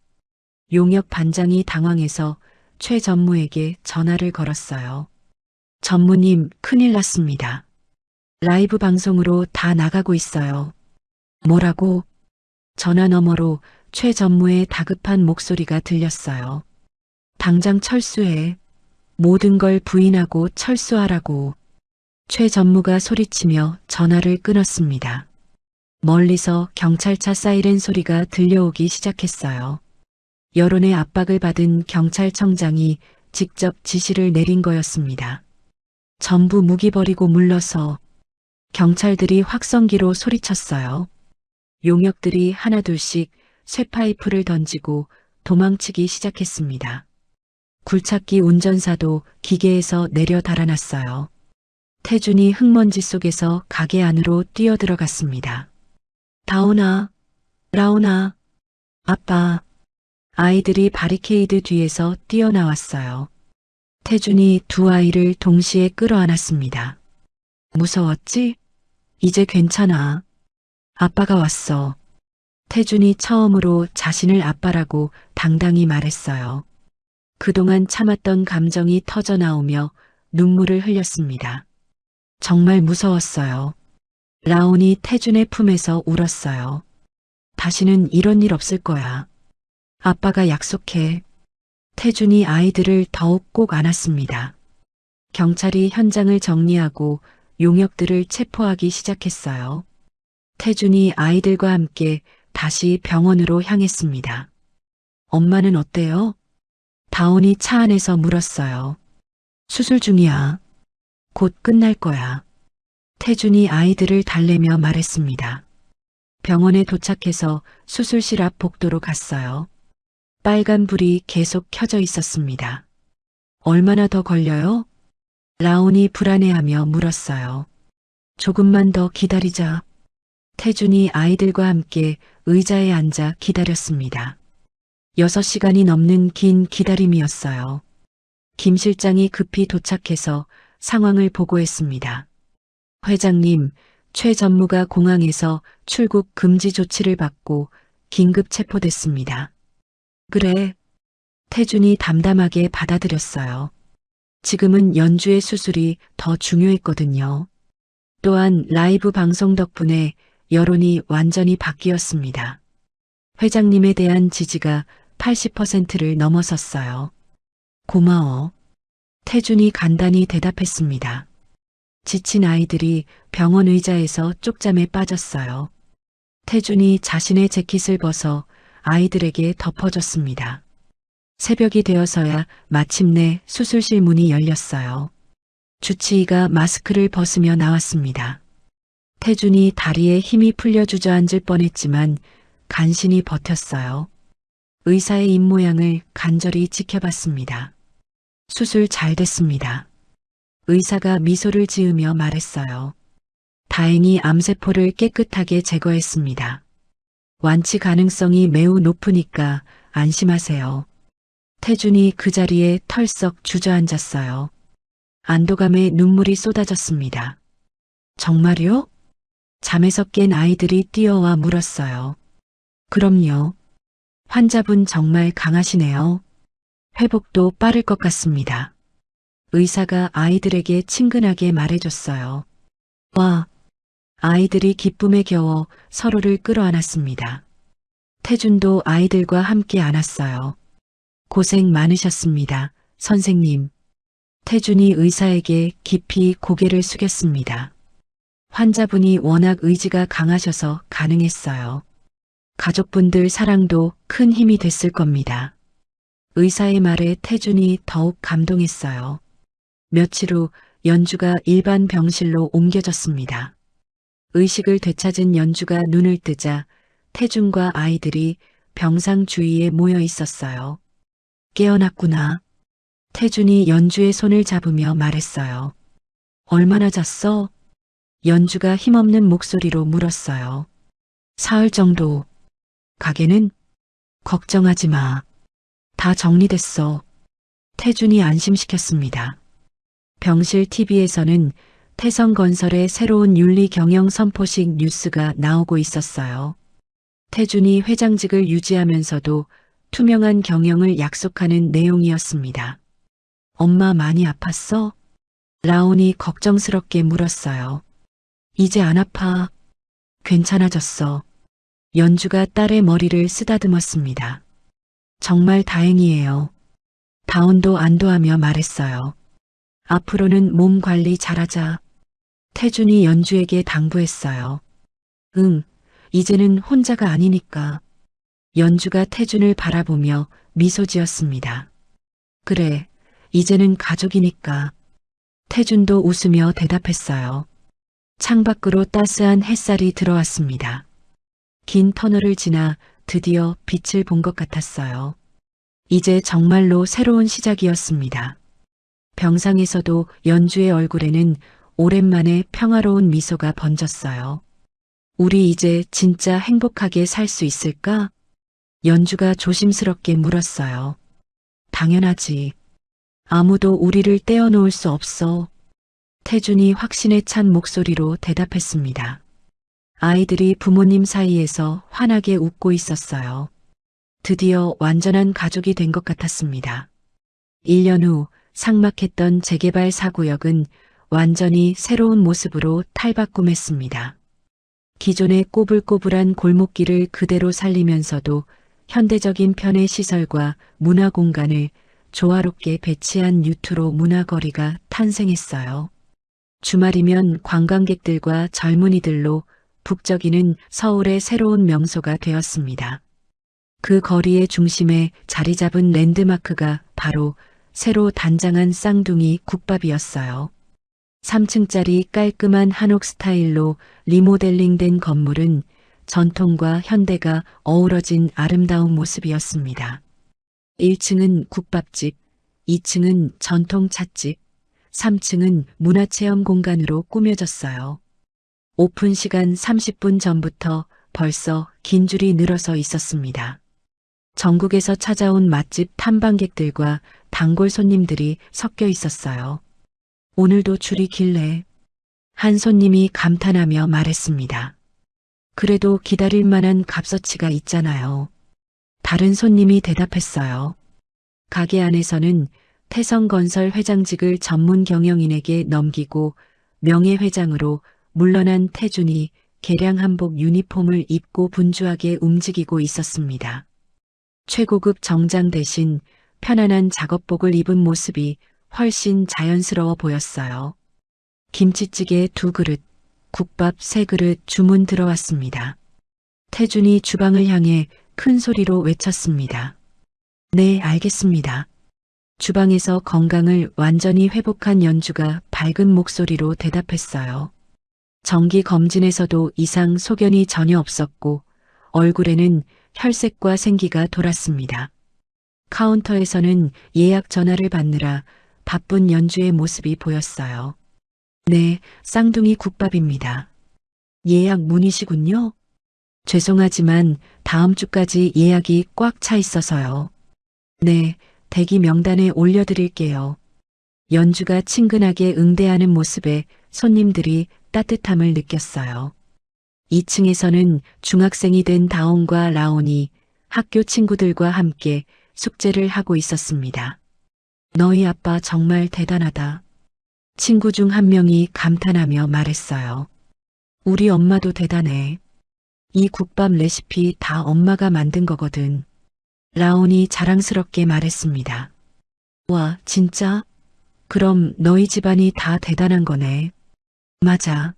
Speaker 1: 용역 반장이 당황해서 최 전무에게 전화를 걸었어요. 전무님, 큰일 났습니다. 라이브 방송으로 다 나가고 있어요. 뭐라고? 전화 너머로 최 전무의 다급한 목소리가 들렸어요. 당장 철수해. 모든 걸 부인하고 철수하라고. 최 전무가 소리치며 전화를 끊었습니다. 멀리서 경찰차 사이렌 소리가 들려오기 시작했어요. 여론의 압박을 받은 경찰청장이 직접 지시를 내린 거였습니다. 전부 무기 버리고 물러서. 경찰들이 확성기로 소리쳤어요. 용역들이 하나둘씩 쇠파이프를 던지고 도망치기 시작했습니다. 굴착기 운전사도 기계에서 내려 달아났어요. 태준이 흙먼지 속에서 가게 안으로 뛰어들어갔습니다. 다온아, 라온아, 아빠. 아이들이 바리케이드 뒤에서 뛰어나왔어요. 태준이 두 아이를 동시에 끌어안았습니다. 무서웠지? 이제 괜찮아. 아빠가 왔어. 태준이 처음으로 자신을 아빠라고 당당히 말했어요. 그동안 참았던 감정이 터져나오며 눈물을 흘렸습니다. 정말 무서웠어요. 라온이 태준의 품에서 울었어요. 다시는 이런 일 없을 거야. 아빠가 약속해. 태준이 아이들을 더욱 꼭 안았습니다. 경찰이 현장을 정리하고 용역들을 체포하기 시작했어요. 태준이 아이들과 함께 다시 병원으로 향했습니다. 엄마는 어때요? 다온이 차 안에서 물었어요. 수술 중이야. 곧 끝날 거야. 태준이 아이들을 달래며 말했습니다. 병원에 도착해서 수술실 앞 복도로 갔어요. 빨간 불이 계속 켜져 있었습니다. 얼마나 더 걸려요? 라온이 불안해하며 물었어요. 조금만 더 기다리자. 태준이 아이들과 함께 의자에 앉아 기다렸습니다. 6시간이 넘는 긴 기다림이었어요. 김 실장이 급히 도착해서 상황을 보고했습니다. 회장님, 최 전무가 공항에서 출국 금지 조치를 받고 긴급 체포됐습니다. 그래. 태준이 담담하게 받아들였어요. 지금은 연주의 수술이 더 중요했거든요. 또한 라이브 방송 덕분에 여론이 완전히 바뀌었습니다. 회장님에 대한 지지가 80%를 넘어섰어요. 고마워. 태준이 간단히 대답했습니다. 지친 아이들이 병원 의자에서 쪽잠에 빠졌어요. 태준이 자신의 재킷을 벗어 아이들에게 덮어줬습니다. 새벽이 되어서야 마침내 수술실 문이 열렸어요. 주치의가 마스크를 벗으며 나왔습니다. 태준이 다리에 힘이 풀려 주저앉을 뻔했지만 간신히 버텼어요. 의사의 입모양을 간절히 지켜봤습니다. 수술 잘 됐습니다. 의사가 미소를 지으며 말했어요. 다행히 암세포를 깨끗하게 제거했습니다. 완치 가능성이 매우 높으니까 안심하세요. 태준이 그 자리에 털썩 주저앉았어요. 안도감에 눈물이 쏟아졌습니다. 정말요? 잠에서 깬 아이들이 뛰어와 물었어요. 그럼요. 환자분 정말 강하시네요. 회복도 빠를 것 같습니다. 의사가 아이들에게 친근하게 말해줬어요. 와, 아이들이 기쁨에 겨워 서로를 끌어안았습니다. 태준도 아이들과 함께 안았어요. 고생 많으셨습니다, 선생님. 태준이 의사에게 깊이 고개를 숙였습니다. 환자분이 워낙 의지가 강하셔서 가능했어요. 가족분들 사랑도 큰 힘이 됐을 겁니다. 의사의 말에 태준이 더욱 감동했어요. 며칠 후 연주가 일반 병실로 옮겨졌습니다. 의식을 되찾은 연주가 눈을 뜨자 태준과 아이들이 병상 주위에 모여 있었어요. 깨어났구나. 태준이 연주의 손을 잡으며 말했어요. 얼마나 잤어? 연주가 힘없는 목소리로 물었어요. 사흘 정도. 가게는? 걱정하지 마. 다 정리됐어. 태준이 안심시켰습니다. 병실 TV에서는 태성건설의 새로운 윤리 경영 선포식 뉴스가 나오고 있었어요. 태준이 회장직을 유지하면서도 투명한 경영을 약속하는 내용이었습니다. 엄마 많이 아팠어? 라온이 걱정스럽게 물었어요. 이제 안 아파. 괜찮아졌어. 연주가 딸의 머리를 쓰다듬었습니다. 정말 다행이에요. 다운도 안도하며 말했어요. 앞으로는 몸 관리 잘하자. 태준이 연주에게 당부했어요. 응, 이제는 혼자가 아니니까. 연주가 태준을 바라보며 미소 지었습니다. 그래, 이제는 가족이니까. 태준도 웃으며 대답했어요. 창밖으로 따스한 햇살이 들어왔습니다. 긴 터널을 지나 드디어 빛을 본 것 같았어요. 이제 정말로 새로운 시작이었습니다. 병상에서도 연주의 얼굴에는 오랜만에 평화로운 미소가 번졌어요. 우리 이제 진짜 행복하게 살 수 있을까? 연주가 조심스럽게 물었어요. 당연하지. 아무도 우리를 떼어놓을 수 없어. 태준이 확신에 찬 목소리로 대답했습니다. 아이들이 부모님 사이에서 환하게 웃고 있었어요. 드디어 완전한 가족이 된 것 같았습니다. 1년 후 삭막했던 재개발 4구역은 완전히 새로운 모습으로 탈바꿈했습니다. 기존의 꼬불꼬불한 골목길을 그대로 살리면서도 현대적인 편의 시설과 문화 공간을 조화롭게 배치한 뉴트로 문화거리가 탄생했어요. 주말이면 관광객들과 젊은이들로 북적이는 서울의 새로운 명소가 되었습니다. 그 거리의 중심에 자리 잡은 랜드마크가 바로 새로 단장한 쌍둥이 국밥이었어요. 3층짜리 깔끔한 한옥 스타일로 리모델링된 건물은 전통과 현대가 어우러진 아름다운 모습이었습니다. 1층은 국밥집, 2층은 전통 찻집, 3층은 문화체험 공간으로 꾸며졌어요. 오픈 시간 30분 전부터 벌써 긴 줄이 늘어서 있었습니다. 전국에서 찾아온 맛집 탐방객들과 단골 손님들이 섞여 있었어요. 오늘도 줄이 길네. 한 손님이 감탄하며 말했습니다. 그래도 기다릴 만한 값어치가 있잖아요. 다른 손님이 대답했어요. 가게 안에서는 태성건설 회장직을 전문 경영인에게 넘기고 명예회장으로 물러난 태준이 개량 한복 유니폼을 입고 분주하게 움직이고 있었습니다. 최고급 정장 대신 편안한 작업복을 입은 모습이 훨씬 자연스러워 보였어요. 김치찌개 2그릇, 국밥 3그릇 주문 들어왔습니다. 태준이 주방을 향해 큰 소리로 외쳤습니다. 네, 알겠습니다. 주방에서 건강을 완전히 회복한 연주가 밝은 목소리로 대답했어요. 정기 검진에서도 이상 소견이 전혀 없었고 얼굴에는 혈색과 생기가 돌았습니다. 카운터에서는 예약 전화를 받느라 바쁜 연주의 모습이 보였어요. 네, 쌍둥이 국밥입니다. 예약 문의시군요. 죄송하지만 다음 주까지 예약이 꽉 차 있어서요. 네, 대기 명단에 올려드릴게요. 연주가 친근하게 응대하는 모습에 손님들이 따뜻함을 느꼈어요. 2층에서는 중학생이 된 다온과 라온이 학교 친구들과 함께 숙제를 하고 있었습니다. 너희 아빠 정말 대단하다. 친구 중 한 명이 감탄하며 말했어요. 우리 엄마도 대단해. 이 국밥 레시피 다 엄마가 만든 거거든. 라온이 자랑스럽게 말했습니다. 와, 진짜? 그럼 너희 집안이 다 대단한 거네. 맞아.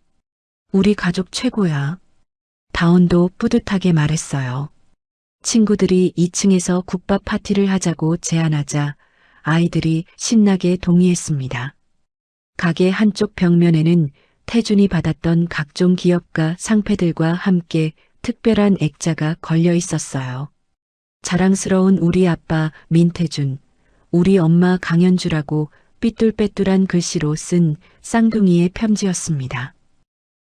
Speaker 1: 우리 가족 최고야. 다온도 뿌듯하게 말했어요. 친구들이 2층에서 국밥 파티를 하자고 제안하자 아이들이 신나게 동의했습니다. 가게 한쪽 벽면에는 태준이 받았던 각종 기업가 상패들과 함께 특별한 액자가 걸려 있었어요. 자랑스러운 우리 아빠 민태준, 우리 엄마 강현주라고 삐뚤빼뚤한 글씨로 쓴 쌍둥이의 편지였습니다.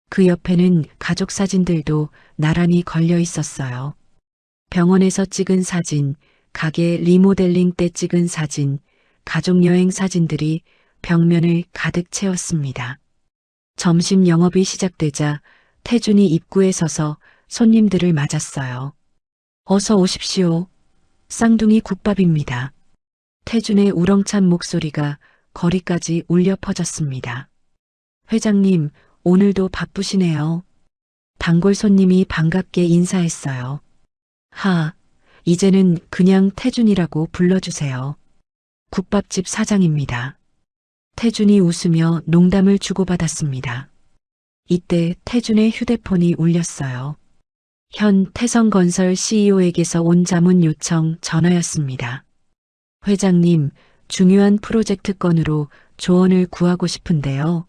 Speaker 1: 그 옆에는 가족 사진들도 나란히 걸려 있었어요. 병원에서 찍은 사진, 가게 리모델링 때 찍은 사진, 가족여행 사진들이 벽면을 가득 채웠습니다. 점심 영업이 시작되자 태준이 입구에 서서 손님들을 맞았어요. 어서 오십시오. 쌍둥이 국밥입니다. 태준의 우렁찬 목소리가 거리까지 울려 퍼졌습니다. 회장님, 오늘도 바쁘시네요. 단골 손님이 반갑게 인사했어요. 이제는 그냥 태준이라고 불러주세요. 국밥집 사장입니다. 태준이 웃으며 농담을 주고받았습니다. 이때 태준의 휴대폰이 울렸어요. 현 태성건설 CEO에게서 온 자문 요청 전화였습니다. 회장님, 중요한 프로젝트 건으로 조언을 구하고 싶은데요.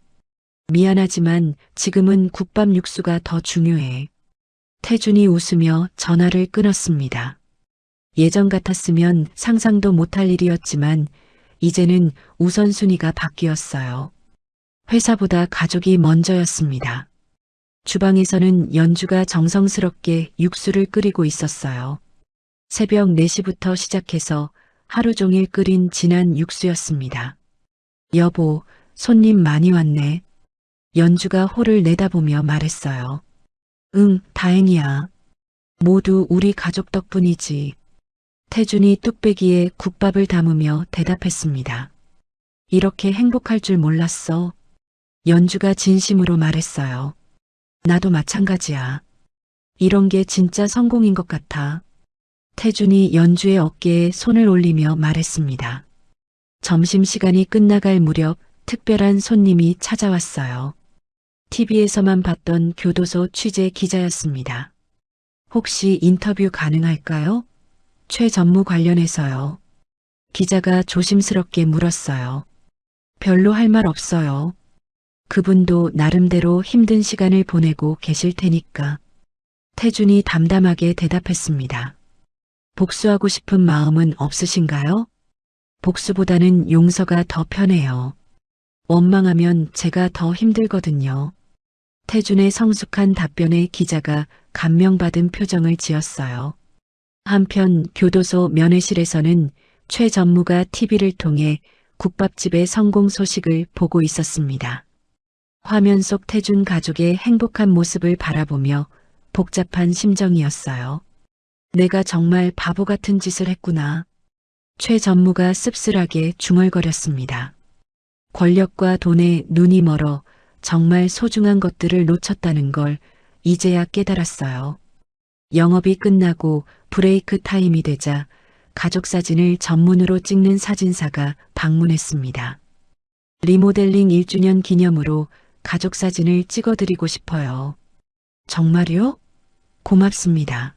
Speaker 1: 미안하지만 지금은 국밥 육수가 더 중요해. 태준이 웃으며 전화를 끊었습니다. 예전 같았으면 상상도 못할 일이었지만 이제는 우선순위가 바뀌었어요. 회사보다 가족이 먼저였습니다. 주방에서는 연주가 정성스럽게 육수를 끓이고 있었어요. 새벽 4시부터 시작해서 하루 종일 끓인 진한 육수였습니다. 여보, 손님 많이 왔네. 연주가 홀을 내다보며 말했어요. 응, 다행이야. 모두 우리 가족 덕분이지. 태준이 뚝배기에 국밥을 담으며 대답했습니다. 이렇게 행복할 줄 몰랐어. 연주가 진심으로 말했어요. 나도 마찬가지야. 이런 게 진짜 성공인 것 같아. 태준이 연주의 어깨에 손을 올리며 말했습니다. 점심시간이 끝나갈 무렵 특별한 손님이 찾아왔어요. TV에서만 봤던 교도소 취재 기자였습니다. 혹시 인터뷰 가능할까요? 최 전무 관련해서요. 기자가 조심스럽게 물었어요. 별로 할 말 없어요. 그분도 나름대로 힘든 시간을 보내고 계실 테니까. 태준이 담담하게 대답했습니다. 복수하고 싶은 마음은 없으신가요? 복수보다는 용서가 더 편해요. 원망하면 제가 더 힘들거든요. 태준의 성숙한 답변에 기자가 감명받은 표정을 지었어요. 한편 교도소 면회실에서는 최 전무가 TV를 통해 국밥집의 성공 소식을 보고 있었습니다. 화면 속 태준 가족의 행복한 모습을 바라보며 복잡한 심정이었어요. 내가 정말 바보 같은 짓을 했구나. 최 전무가 씁쓸하게 중얼거렸습니다. 권력과 돈에 눈이 멀어 정말 소중한 것들을 놓쳤다는 걸 이제야 깨달았어요. 영업이 끝나고 브레이크 타임이 되자 가족 사진을 전문으로 찍는 사진사가 방문했습니다. 리모델링 1주년 기념으로 가족 사진을 찍어드리고 싶어요. 정말요? 고맙습니다.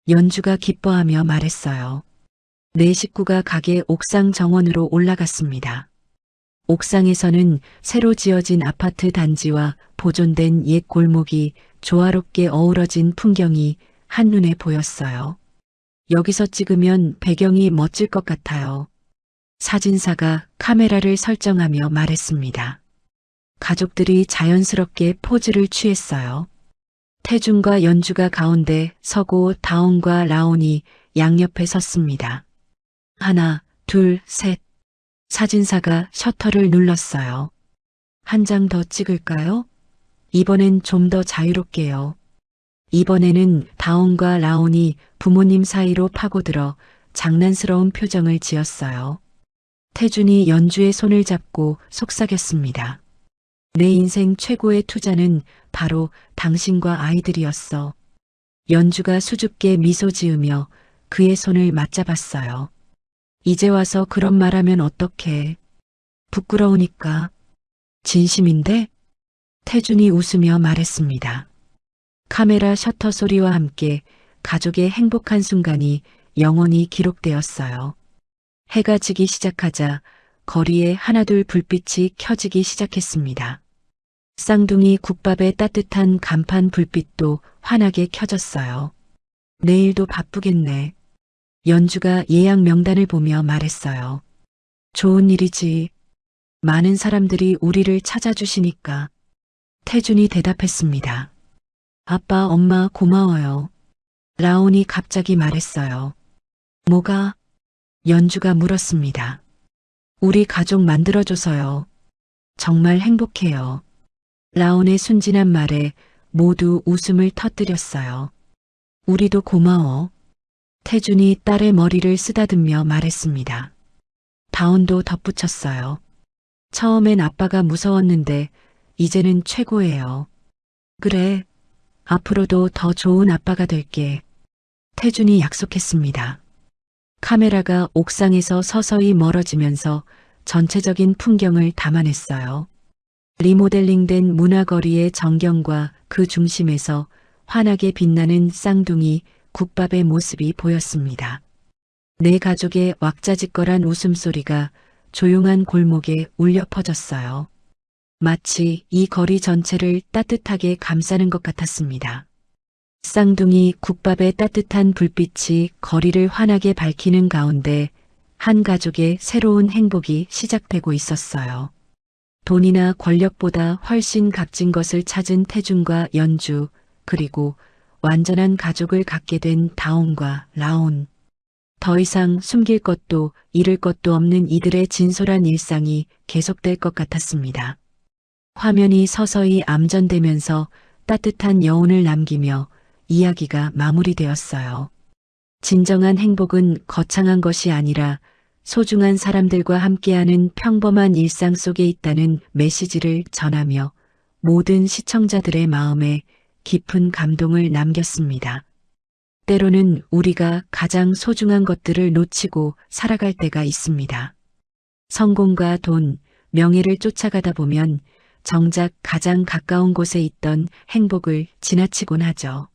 Speaker 1: 연주가 기뻐하며 말했어요. 네 식구가 가게 옥상 정원으로 올라갔습니다. 옥상에서는 새로 지어진 아파트 단지와 보존된 옛 골목이 조화롭게 어우러진 풍경이 한눈에 보였어요. 여기서 찍으면 배경이 멋질 것 같아요. 사진사가 카메라를 설정하며 말했습니다. 가족들이 자연스럽게 포즈를 취했어요. 태준과 연주가 가운데 서고 다온과 라온이 양옆에 섰습니다. 하나, 둘, 셋. 사진사가 셔터를 눌렀어요. 한 장 더 찍을까요? 이번엔 좀 더 자유롭게요. 이번에는 다온과 라온이 부모님 사이로 파고들어 장난스러운 표정을 지었어요. 태준이 연주의 손을 잡고 속삭였습니다. 내 인생 최고의 투자는 바로 당신과 아이들이었어. 연주가 수줍게 미소 지으며 그의 손을 맞잡았어요. 이제 와서 그런 말하면 어떡해. 부끄러우니까. 진심인데? 태준이 웃으며 말했습니다. 카메라 셔터 소리와 함께 가족의 행복한 순간이 영원히 기록되었어요. 해가 지기 시작하자 거리에 하나둘 불빛이 켜지기 시작했습니다. 쌍둥이 국밥의 따뜻한 간판 불빛도 환하게 켜졌어요. 내일도 바쁘겠네. 연주가 예약 명단을 보며 말했어요. 좋은 일이지. 많은 사람들이 우리를 찾아주시니까. 태준이 대답했습니다. 아빠, 엄마 고마워요. 라온이 갑자기 말했어요. 뭐가? 연주가 물었습니다. 우리 가족 만들어줘서요. 정말 행복해요. 라온의 순진한 말에 모두 웃음을 터뜨렸어요. 우리도 고마워. 태준이 딸의 머리를 쓰다듬며 말했습니다. 다운도 덧붙였어요. 처음엔 아빠가 무서웠는데 이제는 최고예요. 그래, 앞으로도 더 좋은 아빠가 될게. 태준이 약속했습니다. 카메라가 옥상에서 서서히 멀어지면서 전체적인 풍경을 담아냈어요. 리모델링된 문화거리의 정경과 그 중심에서 환하게 빛나는 쌍둥이 국밥의 모습이 보였습니다. 내 가족의 왁자지껄한 웃음소리가 조용한 골목에 울려 퍼졌어요. 마치 이 거리 전체를 따뜻하게 감싸는 것 같았습니다. 쌍둥이 국밥의 따뜻한 불빛이 거리를 환하게 밝히는 가운데 한 가족의 새로운 행복이 시작되고 있었어요. 돈이나 권력보다 훨씬 값진 것을 찾은 태준과 연주, 그리고 완전한 가족을 갖게 된 다온과 라온. 더 이상 숨길 것도 잃을 것도 없는 이들의 진솔한 일상이 계속될 것 같았습니다. 화면이 서서히 암전되면서 따뜻한 여운을 남기며 이야기가 마무리되었어요. 진정한 행복은 거창한 것이 아니라 소중한 사람들과 함께하는 평범한 일상 속에 있다는 메시지를 전하며 모든 시청자들의 마음에 깊은 감동을 남겼습니다. 때로는 우리가 가장 소중한 것들을 놓치고 살아갈 때가 있습니다. 성공과 돈, 명예를 쫓아가다 보면 정작 가장 가까운 곳에 있던 행복을 지나치곤 하죠.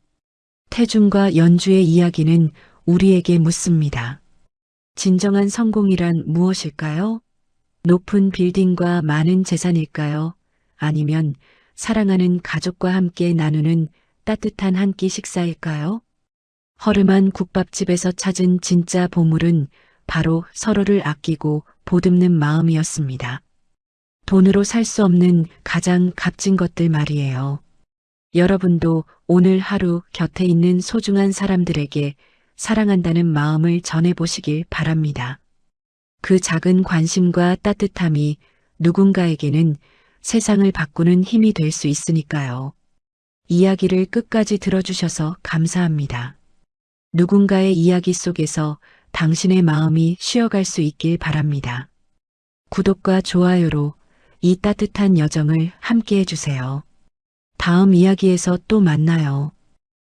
Speaker 1: 태준과 연주의 이야기는 우리에게 묻습니다. 진정한 성공이란 무엇일까요? 높은 빌딩과 많은 재산일까요? 아니면 사랑하는 가족과 함께 나누는 따뜻한 한 끼 식사일까요? 허름한 국밥집에서 찾은 진짜 보물은 바로 서로를 아끼고 보듬는 마음이었습니다. 돈으로 살 수 없는 가장 값진 것들 말이에요. 여러분도 오늘 하루 곁에 있는 소중한 사람들에게 사랑한다는 마음을 전해보시길 바랍니다. 그 작은 관심과 따뜻함이 누군가에게는 세상을 바꾸는 힘이 될 수 있으니까요. 이야기를 끝까지 들어주셔서 감사합니다. 누군가의 이야기 속에서 당신의 마음이 쉬어갈 수 있길 바랍니다. 구독과 좋아요로 이 따뜻한 여정을 함께 해주세요. 다음 이야기에서 또 만나요.